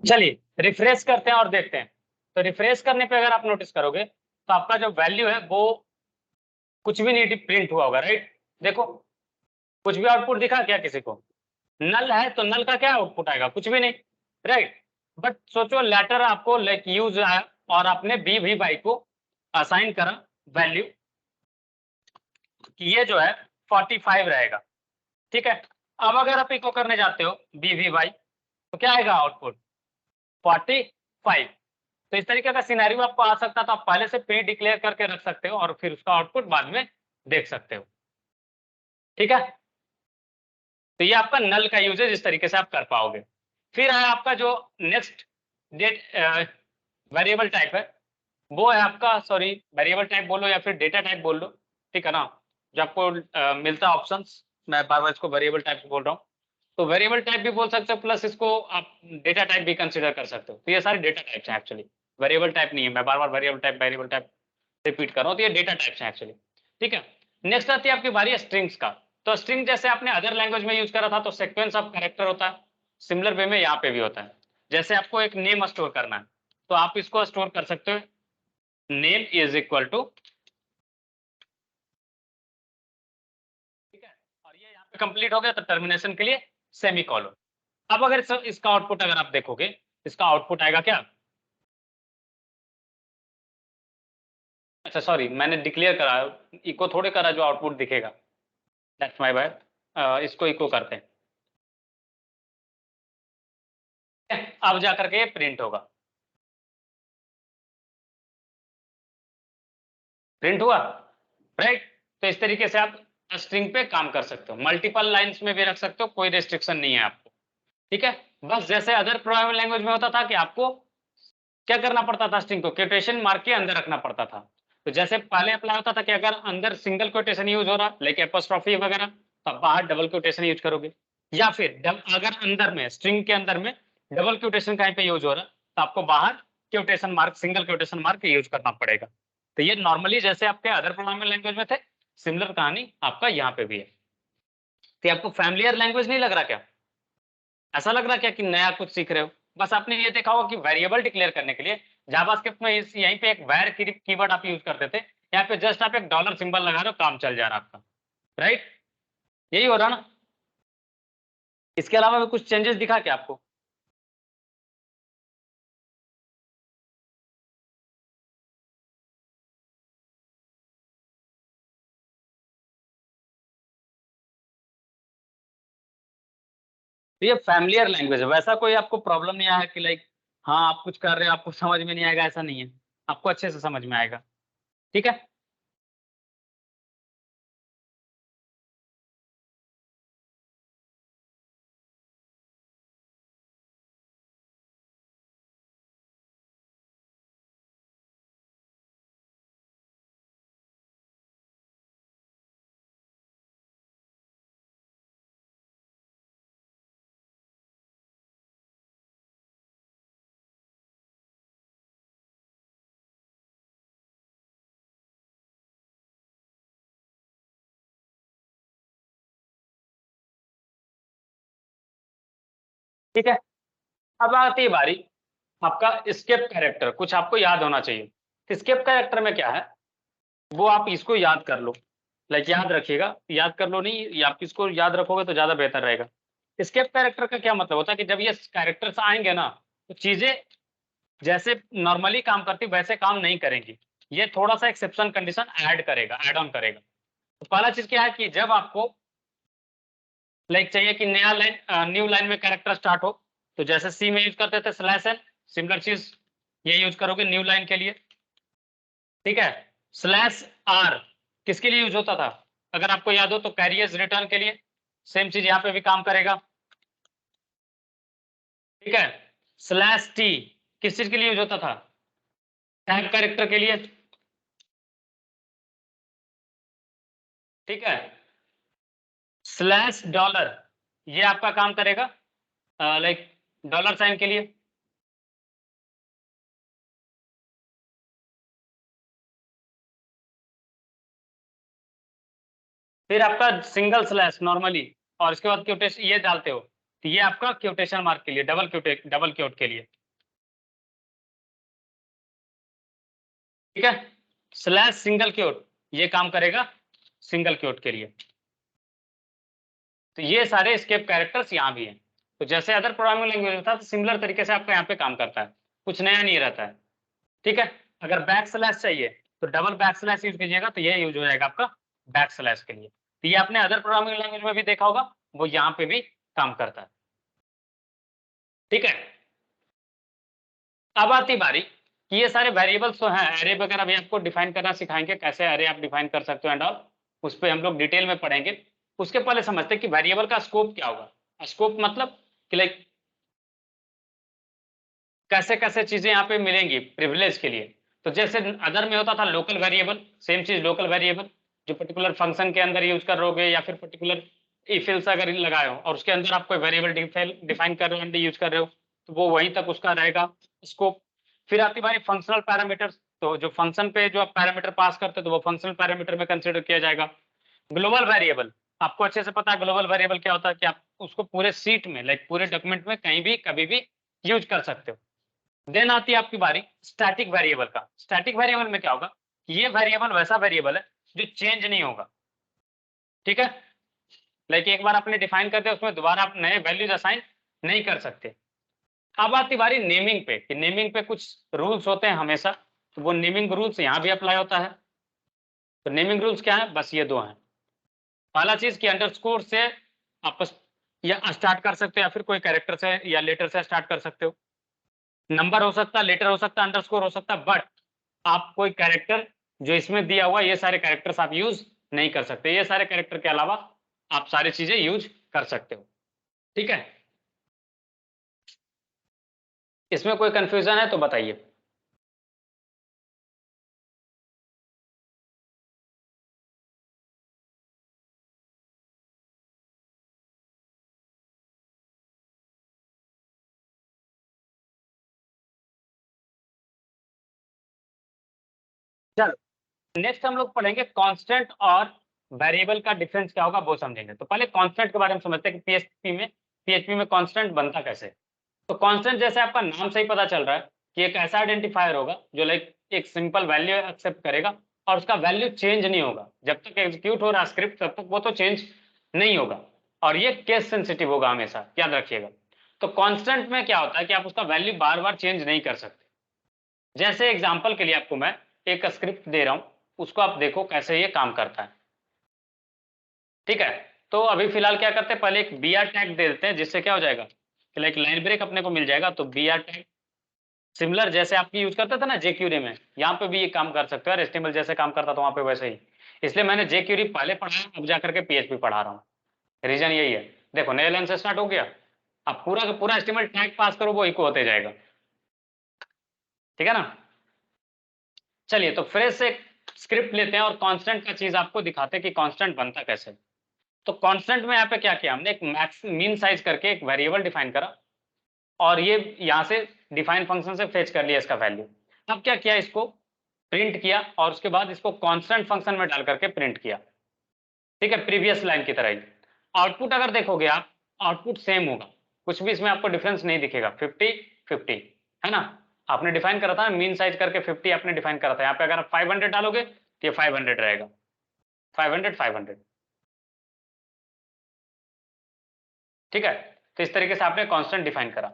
चलिए रिफ्रेश करते हैं और देखते हैं। तो रिफ्रेश करने पे अगर आप नोटिस करोगे तो आपका जो वैल्यू है वो कुछ भी नहीं प्रिंट हुआ होगा, राइट। देखो कुछ भी आउटपुट दिखा क्या किसी को? नल है तो नल का क्या आउटपुट आएगा? कुछ भी नहीं, राइट। बट सोचो लेटर आपको लाइक यूज आया और आपने बी भी बाई को असाइन करा वैल्यू कि ये जो है 45 रहेगा, ठीक है। अब अगर आप इको करने जाते हो बी वी बाई तो क्या आएगा आउटपुट? 45। तो इस तरीके का सिनेरियो आपको आ सकता है, तो आप पहले से प्री डिक्लेयर करके रख सकते हो और फिर उसका आउटपुट बाद में देख सकते हो, ठीक है। तो ये आपका नल का यूजेज इस तरीके से आप कर पाओगे। फिर है आपका जो नेक्स्ट डेट वेरिएबल टाइप है, वो है आपका, सॉरी वेरिएबल टाइप बोलो या फिर डेटा टाइप बोल लो, ठीक है ना। जो आपको मिलता है ऑप्शंस, मैं बार बार इसको वेरिएबल टाइप बोल रहा हूँ। तो वेरिएबल टाइप भी बोल सकते हो, प्लस इसको आप डेटा टाइप भी कंसिडर कर सकते हो। तो ये सारे डेटा टाइप्स हैं एक्चुअली, वेरिएबल टाइप नहीं है। मैं बार बार वेरिएबल टाइप रिपीट कर रहा हूँ, तो ये डेटा टाइप्स हैं एक्चुअली, ठीक है। नेक्स्ट आती है आपकी बारी स्ट्रिंग्स का। तो स्ट्रिंग जैसे आपने अदर लैंग्वेज में यूज करा था तो सीक्वेंस ऑफ कैरेक्टर होता है, सिमिलर वे में यहाँ पे भी होता है। जैसे आपको एक नेम स्टोर करना है तो आप इसको स्टोर कर सकते हो, नेम इज इक्वल टू, ठीक है। और ये यहाँ पे कंप्लीट हो गया तो टर्मिनेशन के लिए सेमी कॉलन। अब अगर इसका आउटपुट अगर आप देखोगे, इसका आउटपुट आएगा क्या? अच्छा सॉरी, मैंने डिक्लेयर करा, इको थोड़े करा जो आउटपुट दिखेगा, दैट्स माय बैड। इसको इको करते हैं, अब जाकर के ये प्रिंट होगा। प्रिंट हुआ, राइट। तो इस तरीके से आप स्ट्रिंग पे काम कर सकते हो, मल्टीपल लाइंस में भी रख सकते हो, कोई रेस्ट्रिक्शन नहीं है आपको, ठीक है। बस जैसे अदर प्रोग्रामिंग लैंग्वेज में होता था कि आपको क्या करना पड़ता था, स्ट्रिंग को कोटेशन मार्क के अंदर रखना पड़ता था। तो जैसे पहले अप्लाई होता था कि अगर अंदर सिंगल कोटेशन यूज हो रहा लाइक एपोस्ट्रोफी वगैरह, तो आप बाहर डबल कोटेशन यूज करोगे। या फिर अगर अंदर में स्ट्रिंग के अंदर में डबल कोटेशन कहीं पे यूज हो रहा तो आपको बाहर quotation mark, single quotation mark use करना पड़ेगा। तो ये नॉर्मली जैसे आपके अदर प्रोग्रामिंग लैंग्वेज में थे, सिमिलर कहानी आपका यहाँ पे भी है। तो आपको फैमिलियर लैंग्वेज नहीं लग रहा क्या? ऐसा लग रहा क्या कि नया कुछ सीख रहे हो? बस आपने ये देखा होगा कि वेरिएबल डिक्लेयर करने के लिए जावास्क्रिप्ट में इस यहीं पे एक वैर कीवर्ड आप यूज करते थे, यहाँ पे जस्ट आप एक डॉलर सिंबल लगा रहे हो, काम चल जा रहा है आपका, राइट। यही हो रहा ना? इसके अलावा भी कुछ चेंजेस दिखा क्या आपको? तो ये फैमिलियर लैंग्वेज है, वैसा कोई आपको प्रॉब्लम नहीं आया कि लाइक हाँ आप कुछ कर रहे हो आपको समझ में नहीं आएगा, ऐसा नहीं है, आपको अच्छे से समझ में आएगा, ठीक है। ठीक है, अब आती है बारी आपका स्केप कैरेक्टर। कुछ आपको याद होना चाहिए। स्केप कैरेक्टर में क्या है, वो आप इसको याद कर लो, लाइक याद रखिएगा, याद कर लो नहीं, या आप इसको याद रखोगे तो ज्यादा बेहतर रहेगा। स्केप कैरेक्टर का क्या मतलब होता है कि जब ये कैरेक्टर्स आएंगे ना तो चीजें जैसे नॉर्मली काम करती वैसे काम नहीं करेंगी, ये थोड़ा सा एक्सेप्शन कंडीशन ऐड करेगा, ऐड ऑन करेगा। तो पहला चीज क्या है कि जब आपको लाइक चाहिए कि नया लाइन, न्यू लाइन में कैरेक्टर स्टार्ट हो, तो जैसे सी में यूज करते थे स्लैश एन, सिमिलर चीज ये यूज करोगे न्यू लाइन के लिए, ठीक है। स्लैश आर किसके लिए यूज होता था? अगर आपको याद हो तो कैरियर्स रिटर्न के लिए, सेम चीज यहाँ पे भी काम करेगा, ठीक है। स्लैश टी किस चीज के लिए यूज होता था? टैग कैरेक्टर के लिए, ठीक है। स्लैश डॉलर ये आपका काम करेगा लाइक डॉलर साइन के लिए, फिर आपका सिंगल स्लैश नॉर्मली, और इसके बाद क्योटेशन ये डालते हो तो ये आपका क्योटेशन मार्क के लिए, डबल क्योट के लिए, ठीक है। स्लैश सिंगल क्योट ये काम करेगा सिंगल क्योट के लिए। तो ये सारे एस्केप कैरेक्टर्स यहाँ भी हैं। तो जैसे अदर प्रोग्रामिंग लैंग्वेज होता है तो सिमिलर तरीके से आपका यहाँ पे काम करता है, कुछ नया नहीं रहता है, ठीक है। अगर बैक स्लैश चाहिए तो डबल बैक स्लैश यूज कीजिएगा, तो ये यूज हो जाएगा आपका बैक स्लैश के लिए। तो ये आपने अदर प्रोग्रामिंग लैंग्वेज में भी देखा होगा, वो यहाँ पे भी काम करता है, ठीक है। अब आती बारी कि ये सारे वेरिएबल्स तो हैं, एरे वगैरह भी आपको डिफाइन करना सिखाएंगे, कैसे एरे आप डिफाइन कर सकते हो एंड ऑल, उस पर हम लोग डिटेल में पढ़ेंगे। उसके पहले समझते हैं कि वेरिएबल का स्कोप क्या होगा। स्कोप मतलब कि लाइक कैसे कैसे चीजें यहाँ पे मिलेंगी प्रिविलेज के लिए। तो जैसे अदर में होता था लोकल वेरिएबल, सेम चीज लोकल वेरिएबल जो पर्टिकुलर फंक्शन के अंदर यूज कर रहोगे, या फिर पर्टिकुलर इफिल्स अगर लगाए हो और उसके अंदर आप कोई वेरिएबल डिफाइन कर रहे हो, यूज कर रहे हो, तो वो वहीं तक उसका रहेगा स्कोप। फिर आती बारी फंक्शनल पैरामीटर्स, तो जो फंक्शन पे जो आप पैरामीटर पास करते हो तो वो फंक्शनल पैरामीटर में कंसिडर किया जाएगा। ग्लोबल वेरिएबल, आपको अच्छे से पता है ग्लोबल वेरिएबल क्या होता है, कि आप उसको पूरे सीट में लाइक पूरे डॉक्यूमेंट में कहीं भी कभी भी यूज कर सकते हो। देन आती है आपकी बारी स्टैटिक वेरिएबल का। स्टैटिक वेरिएबल में क्या होगा, ये वेरिएबल वैसा वेरिएबल है जो चेंज नहीं होगा, ठीक है। लाइक एक बार आपने डिफाइन कर दिया, उसमें दोबारा आप नए वैल्यूज असाइन नहीं कर सकते। अब आती बारी नेमिंग पे, कि नेमिंग पे कुछ रूल्स होते हैं हमेशा, तो वो नेमिंग रूल्स यहाँ भी अप्लाई होता है। तो नेमिंग रूल्स क्या है, बस ये दो हैं। पहला चीज कि अंडरस्कोर से आपस या स्टार्ट कर सकते हो, या फिर कोई कैरेक्टर से या लेटर से स्टार्ट कर सकते हो। नंबर हो सकता है, लेटर हो सकता है, अंडरस्कोर हो सकता है, बट आप कोई कैरेक्टर जो इसमें दिया हुआ, ये सारे कैरेक्टर्स आप यूज नहीं कर सकते। ये सारे कैरेक्टर के अलावा आप सारी चीजें यूज कर सकते हो, ठीक है। इसमें कोई कंफ्यूजन है तो बताइए। चलो नेक्स्ट हम लोग पढ़ेंगे कांस्टेंट और वेरिएबल का डिफरेंस क्या होगा, वो समझेंगे। तो पहले कांस्टेंट के बारे में समझते हैं कि पीएचपी में कांस्टेंट बनता कैसे। तो कांस्टेंट जैसे आपका नाम से ही पता चल रहा है कि एक ऐसा आइडेंटिफायर होगा जो लाइक एक सिंपल वैल्यू एक्सेप्ट करेगा और उसका वैल्यू चेंज नहीं होगा। जब तक एग्जीक्यूट हो रहा स्क्रिप्ट तब तक वो तो चेंज नहीं होगा, और ये केस सेंसिटिव होगा हमेशा, याद रखिएगा। तो कांस्टेंट में क्या होता है कि आप उसका वैल्यू बार बार चेंज नहीं कर सकते। जैसे एग्जांपल के लिए आपको मैं एक स्क्रिप्ट दे रहा हूं, उसको आप देखो कैसे ये काम करता है, ठीक है। तो अभी फिलहाल क्या करते हैं, पहले एक br टैग दे देते हैं, जिससे क्या हो जाएगा कि लाइक लाइन ब्रेक अपने को मिल जाएगा। तो br टैग सिमिलर जैसे आपकी यूज करते थे ना jQuery में, यहाँ पे भी ये काम कर सकते हो, HTML जैसे काम करता था वहां पे वैसे ही। इसलिए मैंने jQuery पहले पढ़ा है, अब जाकर के PHP पढ़ा रहा हूँ। रीजन यही है। देखो नए लाइन से स्टार्ट हो गया, अब पूरा का पूरा HTML टैग पास करो वो इको होते जाएगा, ठीक है ना। चलिए तो फ्रेश से स्क्रिप्ट लेते हैं और कांस्टेंट का चीज आपको दिखाते हैं कि कांस्टेंट बनता कैसे। तो कांस्टेंट में यहाँ पे क्या किया हमने, एक मैक्स मीन साइज करके एक वेरिएबल डिफाइन करा, और ये यहाँ से डिफाइन फंक्शन से फेच कर लिया इसका वैल्यू। अब क्या किया, इसको प्रिंट किया और उसके बाद इसको कांस्टेंट फंक्शन में डाल करके प्रिंट किया, ठीक है, प्रीवियस लाइन की तरह ही। आउटपुट अगर देखोगे आप, आउटपुट सेम होगा, कुछ भी इसमें आपको डिफरेंस नहीं दिखेगा। 50-50 है ना। आपने डिफाइन करा था मीन साइज करके 50 आपने डिफाइन करा था, यहाँ पे अगर आप 500 डालोगे तो ये 500 रहेगा, 500-500, ठीक है। तो इस तरीके से आपने कांस्टेंट डिफाइन करा।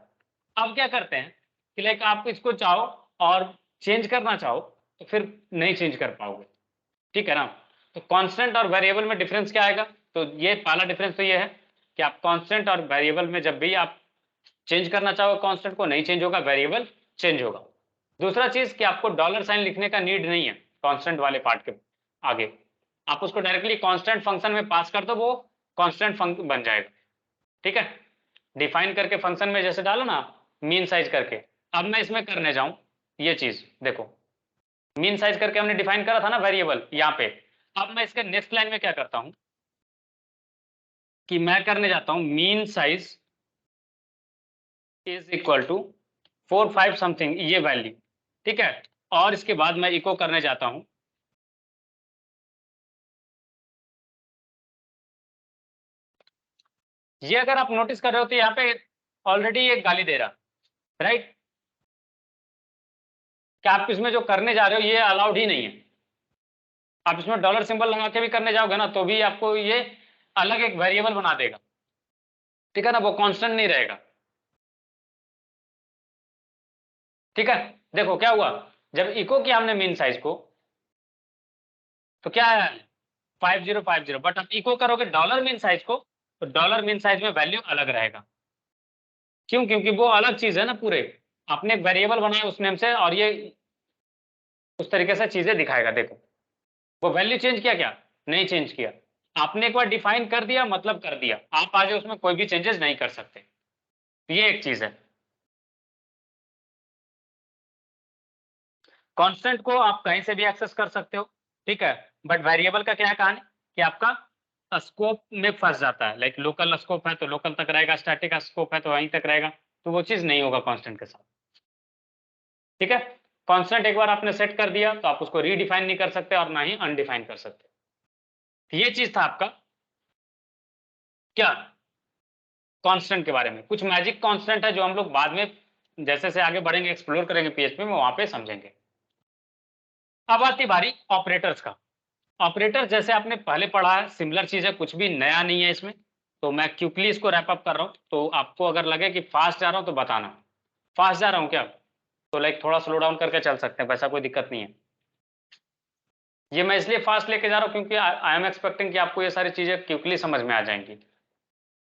अब क्या करते हैं कि लाइक आप इसको चाहो और चेंज करना चाहो तो फिर नहीं चेंज कर पाओगे, ठीक है ना। तो कांस्टेंट और वेरिएबल में डिफरेंस क्या आएगा, तो ये पहला डिफरेंस तो ये है कि आप कांस्टेंट और वेरिएबल में जब भी आप चेंज करना चाहो कांस्टेंट को, नहीं चेंज होगा, वेरिएबल चेंज होगा। दूसरा चीज कि आपको डॉलर साइन लिखने का नीड नहीं है कांस्टेंट वाले पार्ट के आगे, आप उसको डायरेक्टली कांस्टेंट फंक्शन में पास कर दो, वो कांस्टेंट फंक्शन बन जाएगा, ठीक है। डिफाइन करके फंक्शन में जैसे डालो ना मीन साइज करके, अब मैं इसमें करने जाऊं ये चीज देखो, मीन साइज करके हमने डिफाइन करा था ना वेरिएबल यहाँ पे। अब मैं इसके नेक्स्ट लाइन में क्या करता हूं कि मैं करने जाता हूं mean size is equal to 45 something ये वैल्यू, ठीक है। और इसके बाद मैं इको करने जाता हूं ये अगर आप नोटिस कर रहे हो तो यहाँ पे ऑलरेडी ये गाली दे रहा, राइट? कि आप इसमें जो करने जा रहे हो ये अलाउड ही नहीं है। आप इसमें डॉलर सिंबल लगा के भी करने जाओगे ना तो भी आपको ये अलग एक वेरिएबल बना देगा, ठीक है ना, वो कांस्टेंट नहीं रहेगा। ठीक है, देखो क्या हुआ, जब इको किया हमने मीन साइज को तो क्या है 5050, बट आप इको करोगे डॉलर मीन साइज को तो डॉलर मीन साइज में वैल्यू अलग रहेगा। क्यों? क्योंकि वो अलग चीज है ना, पूरे आपने एक वेरिएबल बनाया उस नेम से और ये उस तरीके से चीजें दिखाएगा। देखो वो वैल्यू चेंज किया क्या? नहीं चेंज किया। आपने एक बार डिफाइन कर दिया मतलब कर दिया, आप आगे उसमें कोई भी चेंजेस नहीं कर सकते। ये एक चीज है। कांस्टेंट को आप कहीं से भी एक्सेस कर सकते हो, ठीक है, बट वेरिएबल का क्या है कहानी कि आपका स्कोप में फंस जाता है। लाइक लोकल स्कोप है तो लोकल तक रहेगा, स्टैटिक स्कोप है तो वहीं तक रहेगा, तो वो चीज नहीं होगा कांस्टेंट के साथ। ठीक है, कांस्टेंट एक बार आपने सेट कर दिया तो आप उसको रीडिफाइन नहीं कर सकते और ना ही अनडिफाइन कर सकते। तो ये चीज था आपका क्या, कांस्टेंट के बारे में। कुछ मैजिक कांस्टेंट है जो हम लोग बाद में जैसे से आगे बढ़ेंगे एक्सप्लोर करेंगे पीएचपी में, वहां पे समझेंगे। अब आती बारी ऑपरेटर्स का। ऑपरेटर जैसे आपने पहले पढ़ा है, सिमिलर चीज है, कुछ भी नया नहीं है इसमें। तो मैं क्विकली इसको रैप अप कर रहा हूं, तो आपको अगर लगे कि फास्ट जा रहा हूं तो बताना। फास्ट जा रहा हूं क्या? तो लाइक थोड़ा स्लो डाउन करके चल सकते हैं, वैसा कोई दिक्कत नहीं है। ये मैं इसलिए फास्ट लेके जा रहा हूं क्योंकि आई एम एक्सपेक्टिंग कि आपको ये सारी चीजें क्विकली समझ में आ जाएंगी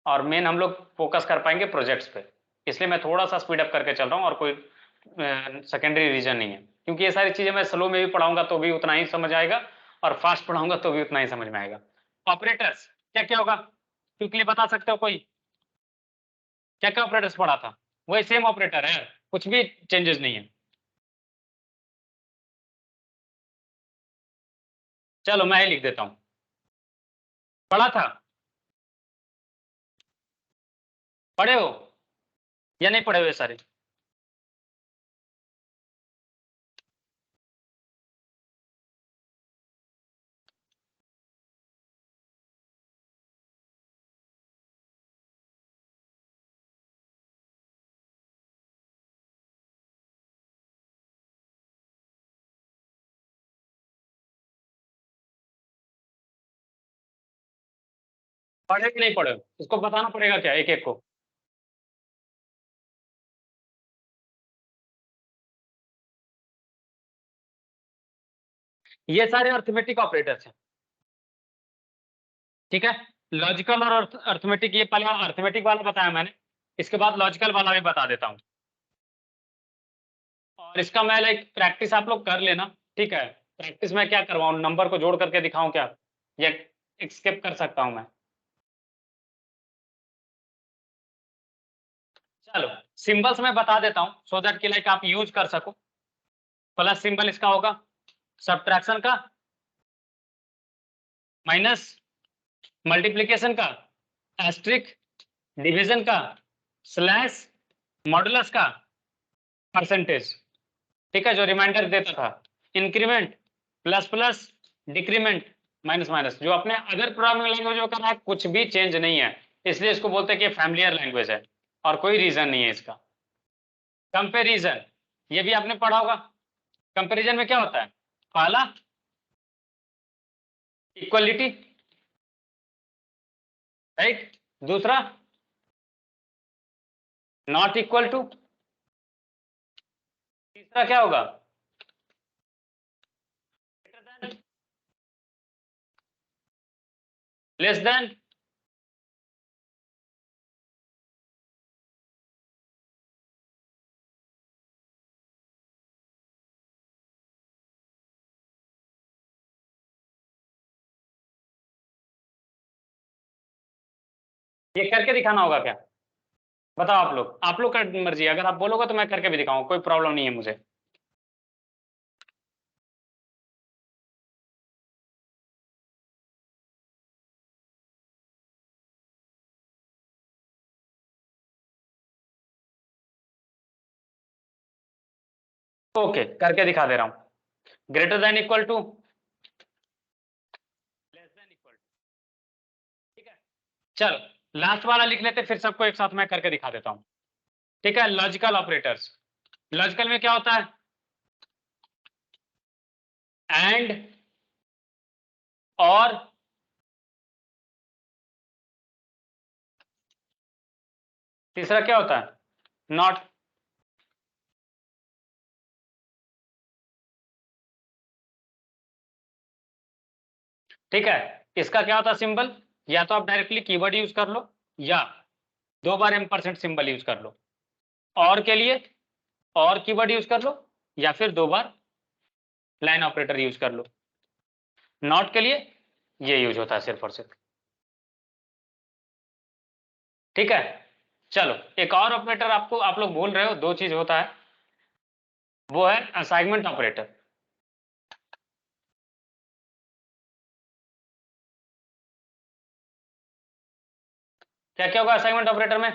और मेन हम लोग फोकस कर पाएंगे प्रोजेक्ट्स पे। इसलिए मैं थोड़ा सा स्पीड अप करके चल रहा हूँ और कोई सेकेंडरी रीजन नहीं है, क्योंकि ये सारी चीजें मैं स्लो में भी पढ़ाऊंगा तो भी उतना ही समझ आएगा और फास्ट पढ़ाऊंगा तो भी उतना ही समझ में आएगा। ऑपरेटर्स क्या क्या होगा क्विकली बता सकते हो कोई? क्या क्या ऑपरेटर्स पढ़ा था? वही सेम ऑपरेटर है, कुछ भी चेंजेस नहीं है। चलो मैं ही लिख देता हूँ। पढ़ा था? पढ़े हो या नहीं पढ़े हुए सारे? पढ़े कि नहीं पढ़े हो? इसको बताना पड़ेगा क्या एक एक को? ये सारे अर्थमेटिक ऑपरेटर्स हैं, ठीक है। लॉजिकल और अर्थमेटिक, ये पहले अर्थमेटिक वाला बताया मैंने, इसके बाद लॉजिकल वाला भी बता देता हूँ। और इसका मैं लाइक प्रैक्टिस आप लोग कर लेना, ठीक है। प्रैक्टिस में क्या करवाऊँ, नंबर को जोड़ करके दिखाऊं क्या, या स्किप कर सकता हूं मैं? चलो सिंबल्स में बता देता हूं सो दैट कि लाइक आप यूज कर सको। प्लस सिंबल इसका होगा सब्ट्रैक्शन का, माइनस मल्टीप्लिकेशन का, एस्ट्रिक डिवीजन का, स्लैश मॉडुलस का, परसेंटेज, ठीक है, जो रिमाइंडर देता था, increment, plus plus, decrement, minus minus. जो अपने अदर प्रोग्रामिंग लैंग्वेज में कर रहा है कुछ भी चेंज नहीं है, इसलिए इसको बोलते हैं कि फैमिलियर लैंग्वेज है और कोई रीजन नहीं है इसका। कंपेरिजन, ये भी आपने पढ़ा होगा। कंपेरिजन में क्या होता है? पहला इक्वलिटी, राइट, दूसरा नॉट इक्वल टू, तीसरा क्या होगा? लेस देन, ये करके दिखाना होगा क्या? बताओ आप लोग का मर्जी है, अगर आप बोलोगे तो मैं करके भी दिखाऊंगा, कोई प्रॉब्लम नहीं है मुझे। ओके करके दिखा दे रहा हूं। Greater than equal to, less than equal to, ठीक है। चलो लास्ट वाला लिख लेते, फिर सबको एक साथ मैं करके दिखा देता हूं। ठीक है, लॉजिकल ऑपरेटर्स। लॉजिकल में क्या होता है? एंड, और, तीसरा क्या होता है? नॉट। ठीक है, इसका क्या होता है सिंबल? या तो आप डायरेक्टली कीवर्ड यूज कर लो, या 2 बार एम्परसेंट सिंबल यूज कर लो। और के लिए और कीवर्ड यूज कर लो, या फिर 2 बार लाइन ऑपरेटर यूज कर लो। नॉट के लिए ये यूज होता है सिर्फ और सिर्फ। ठीक है, चलो एक और ऑपरेटर आपको, आप लोग भूल रहे हो, 2 चीज होता है, वो है असाइनमेंट ऑपरेटर। क्या क्या होगा असाइनमेंट ऑपरेटर में?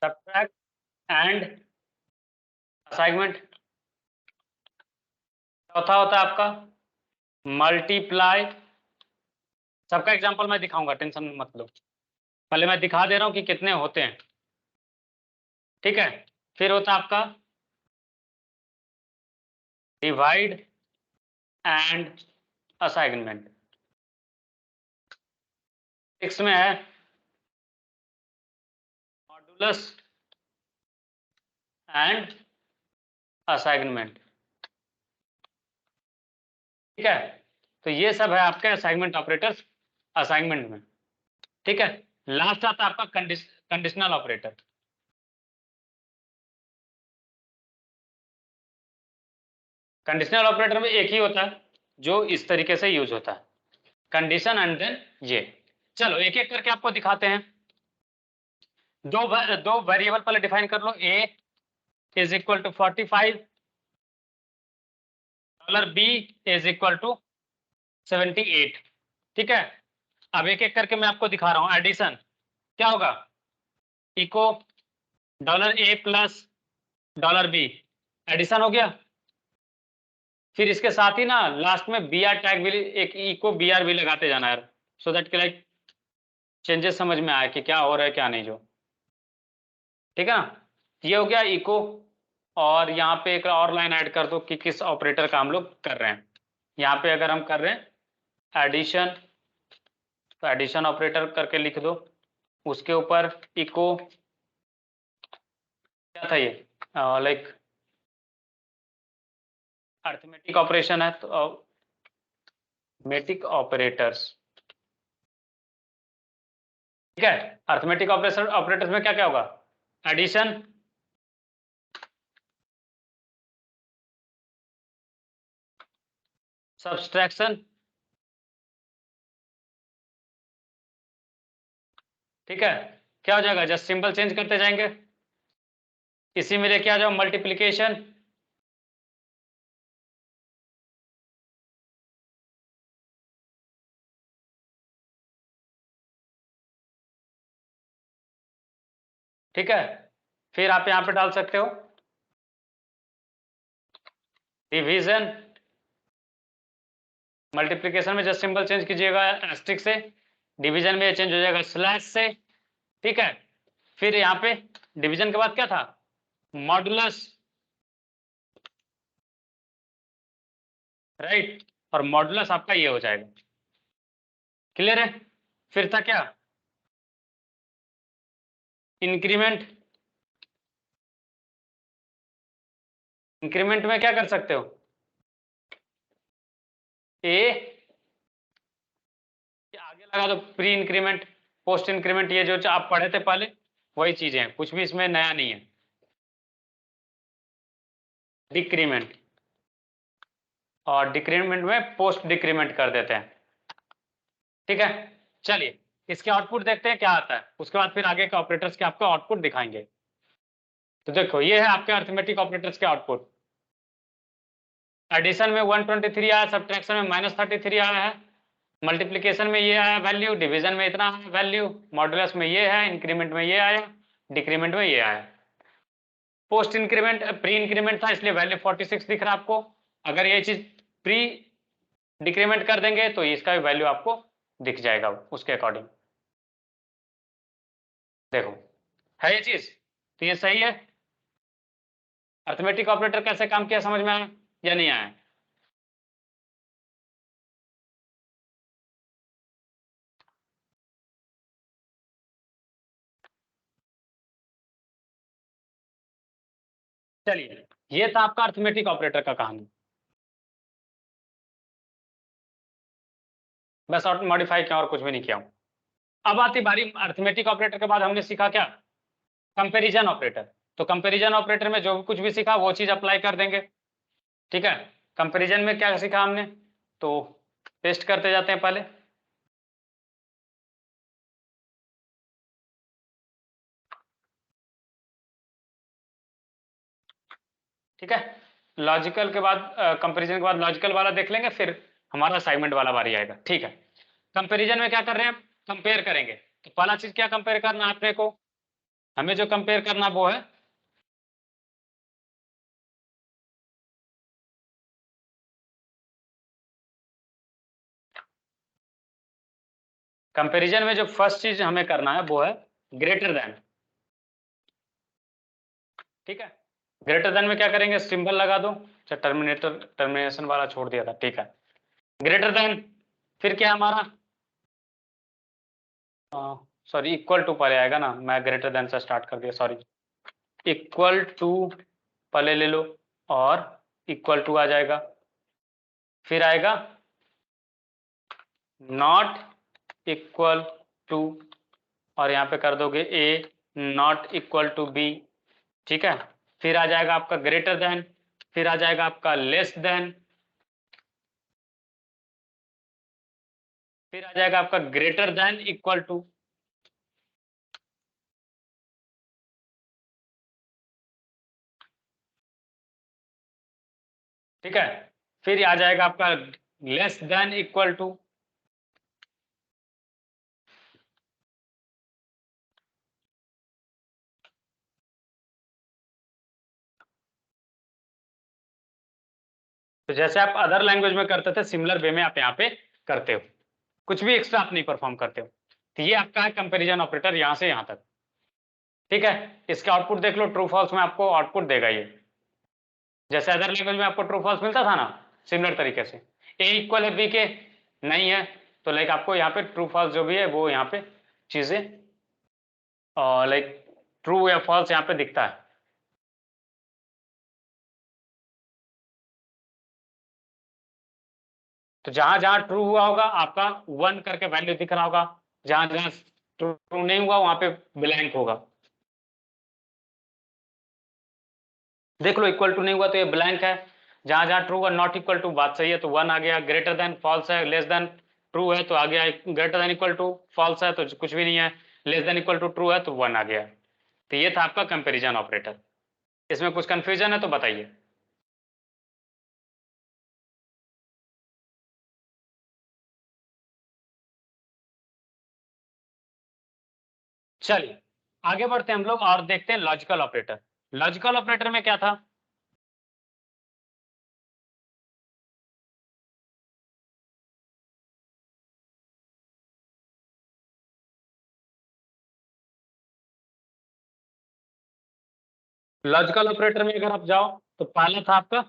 Subtract and assignment. चौथा होता है आपका मल्टीप्लाई। सबका एग्जांपल मैं दिखाऊंगा, टेंशन मत लो, पहले मैं दिखा दे रहा हूं कि कितने होते हैं। ठीक है, फिर होता है आपका डिवाइड एंड असाइनमेंट। सिक्स में है मॉडुलस एंड असाइनमेंट। ठीक है, तो ये सब है आपके असाइनमेंट ऑपरेटर्स असाइनमेंट में। ठीक है, लास्ट आता है आपका कंडीशनल ऑपरेटर। कंडीशनल ऑपरेटर में एक ही होता है जो इस तरीके से यूज होता है, कंडीशन एंड देन ये। चलो एक एक करके आपको दिखाते हैं। दो वेरिएबल पहले डिफाइन कर लो। A is equal to 45, dollar B is equal to 78। ठीक है, अब एक एक करके मैं आपको दिखा रहा हूं। एडिशन क्या होगा? Eco dollar A plus dollar B, addition हो गया। फिर इसके साथ ही ना लास्ट में बी आर टैग भी, एक इको बी आर भी लगाते जाना यार, सो दैट कि लाइक चेंजेस समझ में आए कि क्या हो रहा है क्या नहीं जो। ठीक है ना, ये हो गया इको। और यहाँ पे एक और लाइन ऐड कर दो कि किस ऑपरेटर का हम लोग कर रहे हैं। यहाँ पे अगर हम कर रहे हैं एडिशन, तो एडिशन ऑपरेटर करके लिख दो। उसके ऊपर इको क्या था ये, लाइक अर्थमेटिक ऑपरेशन है, तो अर्थमेटिक ऑपरेटर्स। ठीक है, अर्थमेटिक ऑपरेशन ऑपरेटर्स में क्या क्या होगा? Addition, subtraction. ठीक है, क्या हो जाएगा? जस्ट सिंबल चेंज करते जाएंगे। इसी में लेके आ जाओ मल्टीप्लीकेशन। ठीक है, फिर आप यहाँ पे डाल सकते हो डिवीजन। मल्टीप्लीकेशन में जस्ट सिंबल चेंज कीजिएगा एस्ट्रिक से, डिवीजन में चेंज हो जाएगा स्लैश से। ठीक है, फिर यहाँ पे डिवीजन के बाद क्या था? Modulus, right. और मॉडुलस आपका ये हो जाएगा। क्लियर है? फिर था क्या? इंक्रीमेंट। इंक्रीमेंट में क्या कर सकते हो? ए आगे लगा दो प्री इंक्रीमेंट, पोस्ट इंक्रीमेंट, ये जो आप पढ़े थे पहले वही चीजें हैं, कुछ भी इसमें नया नहीं है। डिक्रीमेंट, और डिक्रीमेंट में पोस्ट डिक्रीमेंट कर देते हैं। ठीक है, चलिए इसके आउटपुट देखते हैं क्या आता है, उसके बाद फिर आगे के ऑपरेटर्स के आपको आउटपुट दिखाएंगे। तो देखो ये है आपके अर्थमेटिक ऑपरेटर्स के आउटपुट। एडिशन में 123 आया, सब्ट्रैक्शन में -33 आया है, मल्टीप्लिकेशन में ये आया वैल्यू, डिवीजन में इतना आया वैल्यू, मॉडुलस में ये है, इंक्रीमेंट में ये आया, डिक्रीमेंट में ये आया। पोस्ट इंक्रीमेंट प्री इंक्रीमेंट था इसलिए वैल्यू 46 दिख रहा है आपको। अगर ये चीज प्री डिक्रीमेंट कर देंगे तो इसका भी वैल्यू आपको दिख जाएगा उसके अकॉर्डिंग। देखो है ये चीज, तो ये सही है। अर्थमेटिक ऑपरेटर कैसे काम किया समझ में आया या नहीं आया? चलिए ये था आपका अर्थमेटिक ऑपरेटर का कहानी। बस और मॉडिफाई किया और कुछ भी नहीं किया हूं। अब आती बारी अर्थमेटिक ऑपरेटर के बाद हमने सीखा क्या? Comparison operator. तो कंपैरिजन ऑपरेटर में जो कुछ भी सीखा वो चीज अप्लाई कर देंगे। ठीक है, कंपैरिजन में क्या सीखा हमने, तो पेस्ट करते जाते हैं पहले। ठीक है, लॉजिकल के बाद कंपैरिजन के बाद लॉजिकल वाला देख लेंगे, फिर हमारा असाइनमेंट वाला बारी आएगा। ठीक है, कंपैरिजन में क्या कर रहे हैं, कंपेयर करेंगे। तो पहला चीज क्या कंपेयर करना है अपने को, हमें जो कंपेयर करना वो है कंपैरिजन में जो फर्स्ट चीज हमें करना है वो है ग्रेटर देन। ठीक है, ग्रेटर देन में क्या करेंगे, सिंबल लगा दो। अच्छा टर्मिनेशन वाला छोड़ दिया था, ठीक है। ग्रेटर देन, फिर क्या हमारा, सॉरी इक्वल टू पहले आएगा ना, मैं ग्रेटर देन से स्टार्ट कर दिया, सॉरी। इक्वल टू पहले ले लो और इक्वल टू आ जाएगा, फिर आएगा नॉट इक्वल टू, और यहाँ पे कर दोगे ए नॉट इक्वल टू बी। ठीक है, फिर आ जाएगा आपका ग्रेटर देन, फिर आ जाएगा आपका लेस देन, फिर आ जाएगा आपका ग्रेटर देन इक्वल टू। ठीक है, फिर आ जाएगा आपका लेस देन इक्वल टू। तो जैसे आप अदर लैंग्वेज में करते थे सिमिलर वे में आप यहाँ पे करते हो, कुछ भी एक्स्ट्रा आप नहीं परफॉर्म करते हो। तो ये आपका है कंपैरिजन ऑपरेटर यहाँ से यहाँ तक। ठीक है, इसका आउटपुट देख लो, ट्रू फॉल्स में आपको आउटपुट देगा ये, जैसे अदर लैंग्वेज में आपको ट्रू फॉल्स मिलता था ना, सिमिलर तरीके से। ए इक्वल है बी के, नहीं है, तो लाइक आपको यहाँ पे ट्रू फॉल्स जो भी है वो यहाँ पे चीजें लाइक ट्रू या फॉल्स यहाँ पे दिखता है। तो जहां जहां ट्रू हुआ होगा आपका 1 करके वैल्यू दिख रहा होगा, जहां जहां ट्रू नहीं हुआ वहां पे ब्लैंक होगा। देख लो इक्वल टू नहीं हुआ तो ये ब्लैंक है, जहां जहां ट्रू और नॉट इक्वल टू बात सही है तो 1 आ गया, ग्रेटर देन फॉल्स है, लेस देन ट्रू है तो आ गया, greater than equal to false है तो कुछ भी नहीं है, less than equal to true है तो 1 आ गया। तो ये था आपका कंपेरिजन ऑपरेटर। इसमें कुछ कंफ्यूजन है तो बताइए। चलिए आगे बढ़ते हैं हम लोग और देखते हैं लॉजिकल ऑपरेटर। लॉजिकल ऑपरेटर में क्या था, लॉजिकल ऑपरेटर में अगर आप जाओ तो पहला था आपका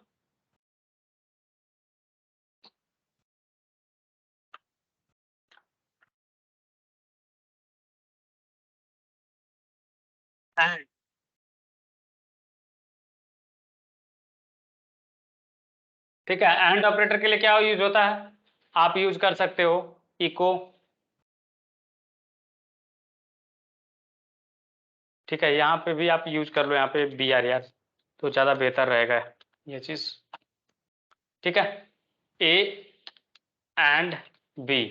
एंड। ठीक है, एंड ऑपरेटर के लिए क्या यूज होता है, आप यूज कर सकते हो इको। ठीक है, यहाँ पे भी आप यूज कर लो, यहाँ पे बी आर यार, तो ज़्यादा बेहतर रहेगा ये चीज़। ठीक है, ए एंड बी,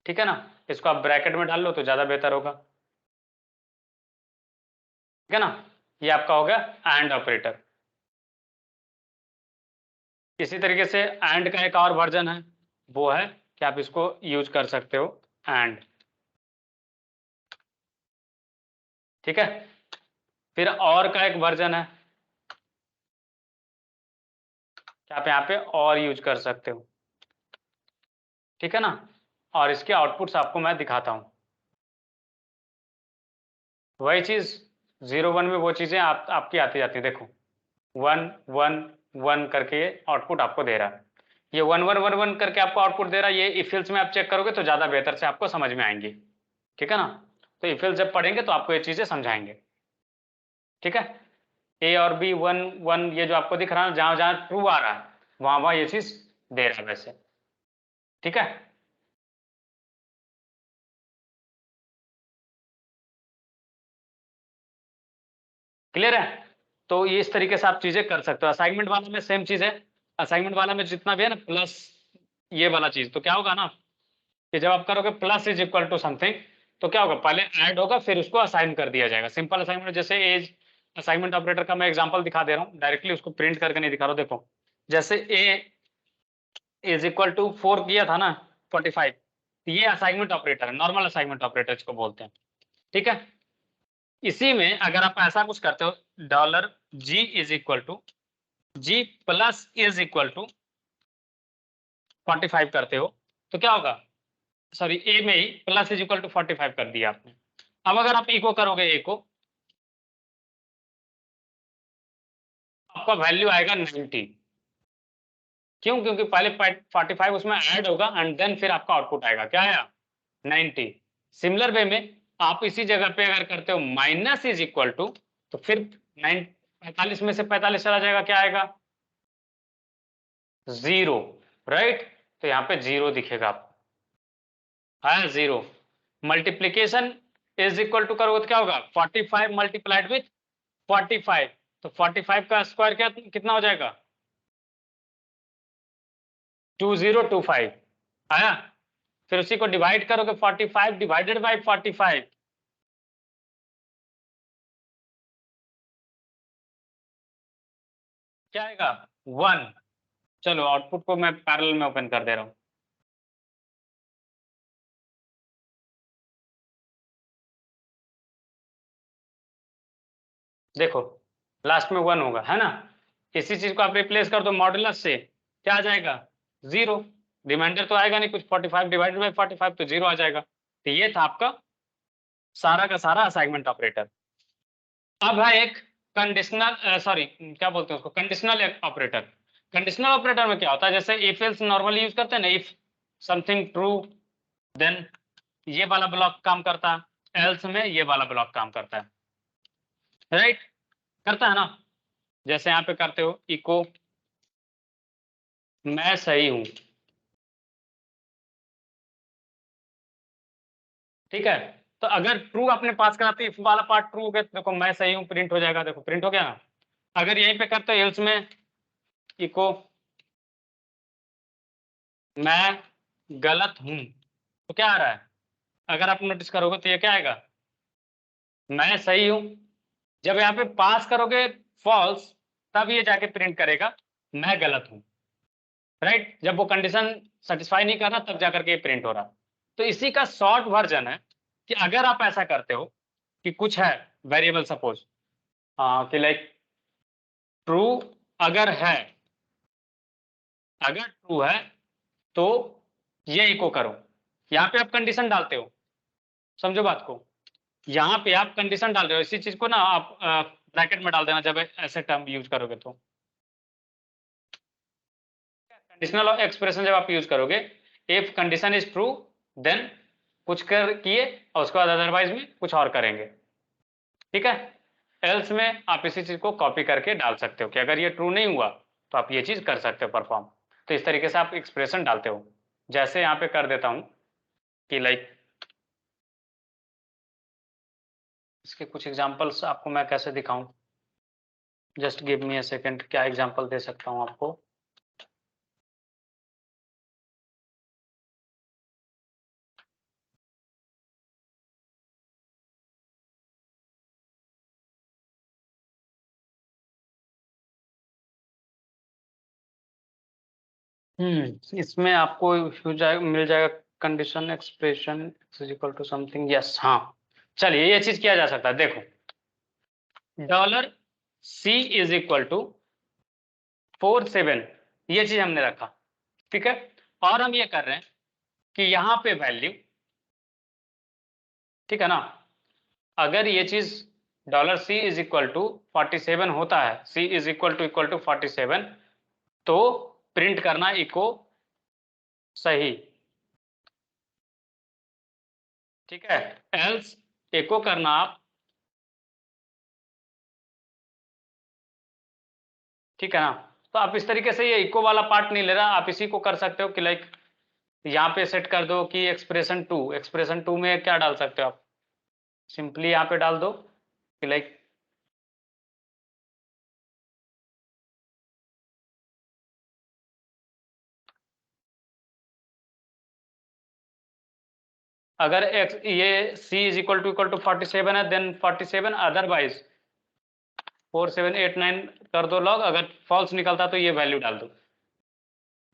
ठीक है ना, इसको आप ब्रैकेट में डाल लो तो ज़्यादा बेहतर होगा। ठीक है ना, ये आपका हो गया एंड ऑपरेटर। इसी तरीके से एंड का एक और वर्जन है, वो है कि आप इसको यूज कर सकते हो एंड, ठीक है। फिर और का एक वर्जन है कि आप यहाँ पे और यूज कर सकते हो, ठीक है ना। और इसके आउटपुट्स आपको मैं दिखाता हूँ। वही चीज 0 1 में वो चीजें आपकी आती जाती है, देखो 1 1 1 करके ये आउटपुट आपको दे रहा है। ये 1 1 1 1 करके आपको आउटपुट दे रहा है। ये इफिल्स में आप चेक करोगे तो ज्यादा बेहतर से आपको समझ में आएंगी, ठीक है ना। तो इफिल्स जब पढ़ेंगे तो आपको ये चीजें समझाएंगे, ठीक है। ए और बी 1 1 ये जो आपको दिख रहा है, जहां जहां ट्रू आ रहा है वहां वहां ये चीज दे रहा है वैसे, ठीक है। क्लियर है। तो ये इस तरीके से आप चीजें कर सकते हो। असाइनमेंट वाला में सेम चीज है। असाइनमेंट वाला में जितना भी है ना प्लस ये वाला चीज, तो क्या होगा ना कि जब आप करोगे plus is equal to something, तो क्या होगा, पहले ऐड होगा फिर उसको असाइन कर दिया जाएगा। सिंपल असाइनमेंट जैसे एज असाइनमेंट ऑपरेटर का मैं एग्जांपल दिखा दे रहा हूँ, डायरेक्टली उसको प्रिंट करके नहीं दिखा रहा हूँ। देखो जैसे ए इज इक्वल टू 4 किया था ना 45, ये असाइनमेंट ऑपरेटर है, नॉर्मल असाइनमेंट ऑपरेटर इसको बोलते हैं, ठीक है। इसी में अगर आप ऐसा कुछ करते हो, dollar G is equal to G plus is equal to 45 करते हो, तो क्या होगा, सॉरी ए में ही प्लस इज इक्वल टू 45 कर दिया आपने। अब अगर आप इको करोगे ए को, आपका वैल्यू आएगा 90। क्यों, क्योंकि पहले 45 उसमें ऐड होगा एंड देन फिर आपका आउटपुट आएगा, क्या आया 90। सिमिलर वे में आप इसी जगह पे अगर करते हो माइनस इज इक्वल टू, तो फिर 45 में से 45 चला जाएगा, क्या आएगा 0, राइट। तो यहाँ पे 0 दिखेगा आपको, है 0। मल्टीप्लीकेशन इज इक्वल टू करोगे तो क्या होगा, 45 मल्टीप्लाइड विथ 45, तो 45 का स्क्वायर क्या कितना हो जाएगा 2025, आया। फिर उसी को डिवाइड करोगे 45 डिवाइडेड बाई 45, क्या आएगा 1। चलो आउटपुट को मैं पैरेलल में ओपन कर दे रहा हूं। देखो लास्ट में 1 होगा, है ना। इसी चीज को आप रिप्लेस कर दो मॉडुलस से, क्या आ जाएगा 0। रिमाइंडर तो आएगा नहीं कुछ, 45 डिवाइडेड बाई 45 तो 0 आ जाएगा। तो ये था आपका सारा का सारा असाइनमेंट ऑपरेटर। अब है एक कंडीशनल, सॉरी क्या बोलते हैं उसको, कंडीशनल ऑपरेटर। कंडीशनल ऑपरेटर में क्या होता है, जैसे इफ एल्स नॉर्मली यूज करते हैं ना, इफ समथिंग ट्रू देन ये वाला ब्लॉक काम करता है, एल्स में ये वाला ब्लॉक काम करता है, राइट, करता है ना। जैसे यहाँ पे करते हो इको मैं सही हूं, ठीक है। तो अगर ट्रू आपने पास कराते इफ वाला पार्ट ट्रू हो गया तो देखो मैं सही हूं प्रिंट हो जाएगा, देखो प्रिंट हो गया ना। अगर यहीं पे करते हो एल्स में इको मैं गलत हूं, तो क्या आ रहा है, अगर आप नोटिस करोगे तो ये क्या आएगा, मैं सही हूं। जब यहाँ पे पास करोगे फॉल्स, तब ये जाके प्रिंट करेगा मैं गलत हूं, राइट। जब वो कंडीशन सेटिस्फाई नहीं कर रहा तब जाकर के प्रिंट हो रहा। तो इसी का शॉर्ट वर्जन है कि अगर आप ऐसा करते हो कि कुछ है वेरिएबल सपोज कि लाइक ट्रू अगर है, अगर ट्रू है तो ये इको करो। यहाँ पे आप कंडीशन डालते हो, समझो बात को। यहाँ पे आप कंडीशन डाल रहे हो, इसी चीज को ना आप ब्रैकेट में डाल देना जब ऐसे टर्म यूज करोगे तो। कंडीशनल एक्सप्रेशन जब आप यूज करोगे, if condition is true then कुछ कर किए और उसके बाद अदरवाइज में कुछ और करेंगे, ठीक है। एल्स में आप इसी चीज को कॉपी करके डाल सकते हो कि अगर ये ट्रू नहीं हुआ तो आप ये चीज कर सकते हो परफॉर्म। तो इस तरीके से आप एक्सप्रेशन डालते हो। जैसे यहाँ पे कर देता हूं कि लाइक इसके कुछ एग्जांपल्स आपको मैं कैसे दिखाऊं, just give me a second, क्या एग्जांपल दे सकता हूं आपको। इसमें आपको मिल जाएगा condition expression is equal to something, yes हाँ। चलिए ये चीज किया जा सकता है, देखो $C इज इक्वल टू 47, ये चीज हमने रखा, ठीक है। और हम ये कर रहे हैं कि यहां पे वैल्यू, ठीक है ना, अगर ये चीज $C इज इक्वल टू 47 होता है, C इज इक्वल टू 47, तो प्रिंट करना इको सही, ठीक है। एल्स एको करना आप, ठीक है ना। तो आप इस तरीके से ये इको वाला पार्ट नहीं ले रहा, आप इसी को कर सकते हो कि लाइक यहाँ पे सेट कर दो कि एक्सप्रेशन टू में क्या डाल सकते हो आप, सिंपली यहाँ पे डाल दो कि लाइक अगर एक्स ये C इज इक्वल टू 47 है, देन 47, अदरवाइज 4789 कर दो लॉग, अगर फॉल्स निकलता तो ये वैल्यू डाल दो,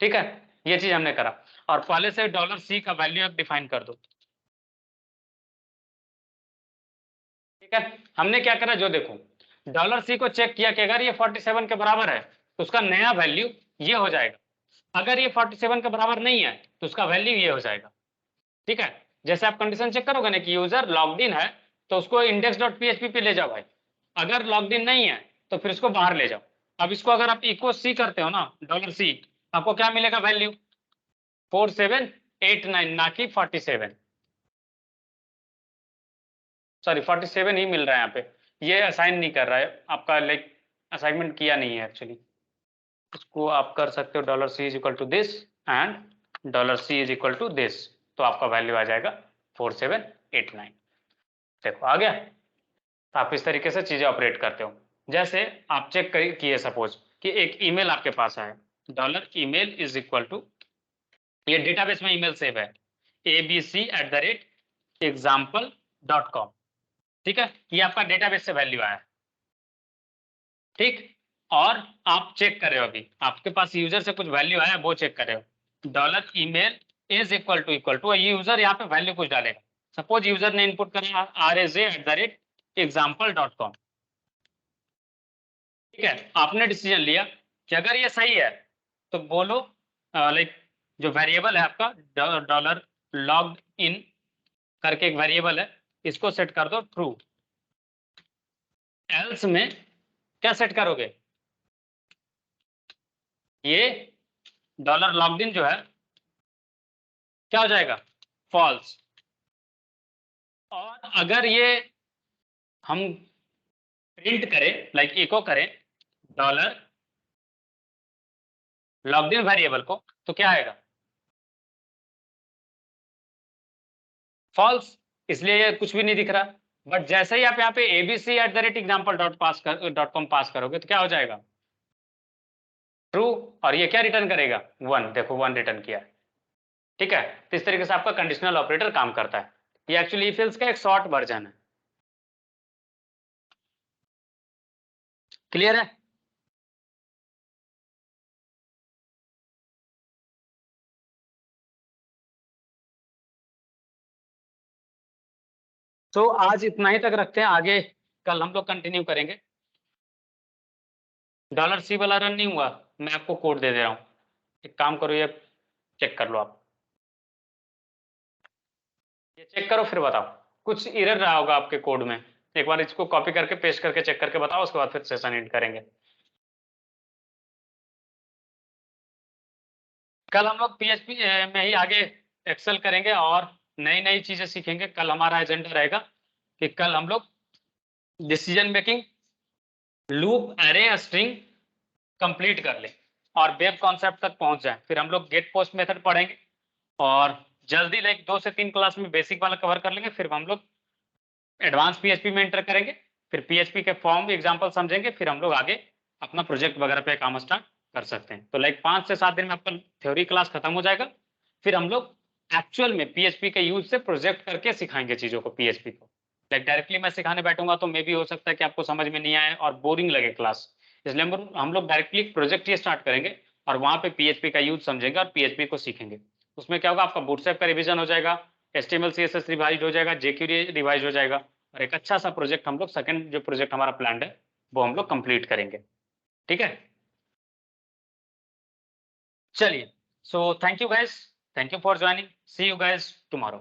ठीक है। ये चीज हमने करा, और पहले से $C का वैल्यू एक डिफाइन कर दो, ठीक है। हमने क्या करा, जो देखो $C को चेक किया कि अगर ये 47 के बराबर है तो उसका नया वैल्यू ये हो जाएगा, अगर ये 47 के बराबर नहीं है तो उसका वैल्यू ये हो जाएगा, ठीक है। जैसे आप कंडीशन चेक करोगे ना कि यूजर लॉग्ड इन है तो उसको index.php पे ले जाओ भाई, अगर लॉग्ड इन नहीं है तो फिर उसको बाहर ले जाओ। अब इसको अगर आप इको सी करते हो ना, $C, आपको क्या मिलेगा वैल्यू 4789, ना कि 47, सॉरी 47 ही मिल रहा है यहाँ पे, ये असाइन नहीं कर रहा है आपका, लाइक असाइनमेंट किया नहीं है एक्चुअली। इसको आप कर सकते हो $C is equal to this and $C is equal to this, तो आपका वैल्यू आ जाएगा 4789। देखो आ गया। तो आप इस तरीके से चीजें ऑपरेट करते हो। जैसे आप चेक किए सपोज कि एक ईमेल आपके पास आया, $email इज इक्वल टू, ये डेटाबेस में ईमेल सेव है abc@example.com, ठीक है। ये आपका डेटाबेस से वैल्यू आया, ठीक। और आप चेक कर रहे हो, अभी आपके पास यूजर से कुछ वैल्यू आया, वो चेक कर रहे हो, $email इज इक्वल टू ये यूजर यहाँ पे वैल्यू कुछ डालेगा, सपोज यूजर ने इनपुट करा RAJ@example.com, ठीक है। आपने डिसीजन लिया कि अगर ये सही है तो बोलो लाइक जो वेरिएबल है आपका डॉलर लॉग्ड इन करके एक वेरिएबल है, इसको सेट कर दो ट्रू। एल्स में क्या सेट करोगे, ये $लॉग्ड इन जो है क्या हो जाएगा फॉल्स। और अगर ये हम प्रिंट करें, लाइक इको करें डॉलर लॉग्ड इन वेरिएबल को, तो क्या आएगा फॉल्स, इसलिए ये कुछ भी नहीं दिख रहा। बट जैसे ही आप यहाँ पे abc@example.com पास करोगे तो क्या हो जाएगा ट्रू, और ये क्या रिटर्न करेगा 1, देखो 1 रिटर्न किया, ठीक है। तो इस तरीके से आपका कंडीशनल ऑपरेटर काम करता है। ये एक्चुअली इफ एल्स का एक शॉर्ट वर्जन है, क्लियर है। तो आज इतना ही तक रखते हैं, आगे कल हम लोग कंटिन्यू करेंगे। $C वाला रन नहीं हुआ, मैं आपको कोड दे दे रहा हूँ, एक काम करो, ये चेक कर लो आप, ये चेक करो फिर बताओ, कुछ एरर रहा होगा आपके कोड में, एक बार इसको कॉपी करके पेस्ट करके चेक करके बताओ, उसके बाद फिर सेशन एंड करेंगे। कल हम लोग PHP में ही आगे एक्सेल करेंगे और नई नई चीजें सीखेंगे। कल हमारा एजेंडा रहेगा कि कल हम लोग decision making, loop, array, string complete कर लें और वेब कॉन्सेप्ट तक पहुंच जाए। फिर हम लोग गेट पोस्ट मेथड पढ़ेंगे और जल्दी लाइक 2 से 3 क्लास में बेसिक वाला कवर कर लेंगे। फिर हम लोग एडवांस PHP में एंटर करेंगे, फिर PHP के फॉर्म एग्जाम्पल समझेंगे, फिर हम लोग आगे अपना प्रोजेक्ट वगैरह पे काम स्टार्ट कर सकते हैं। तो लाइक 5 से 7 दिन में आपका थ्योरी क्लास खत्म हो जाएगा, फिर हम लोग एक्चुअल में PHP के यूज से प्रोजेक्ट करके सिखाएंगे चीजों को PHP को। लाइक डायरेक्टली मैं सिखाने बैठूंगा तो मे भी हो सकता है कि आपको समझ में नहीं आए और बोरिंग लगे क्लास, इसलिए हम लोग डायरेक्टली प्रोजेक्ट ये स्टार्ट करेंगे और वहाँ पे PHP का यूज समझेंगे और PHP को सीखेंगे। उसमें क्या होगा, आपका बूटस्ट्रैप का रिवीजन हो जाएगा, HTML CSS रिवाइज हो जाएगा, jQuery रिवाइज हो जाएगा, और एक अच्छा सा प्रोजेक्ट हम लोग सेकंड जो प्रोजेक्ट हमारा प्लान है वो हम लोग कंप्लीट करेंगे। ठीक है, चलिए, so thank you guys, thank you for joining, see you guys tomorrow.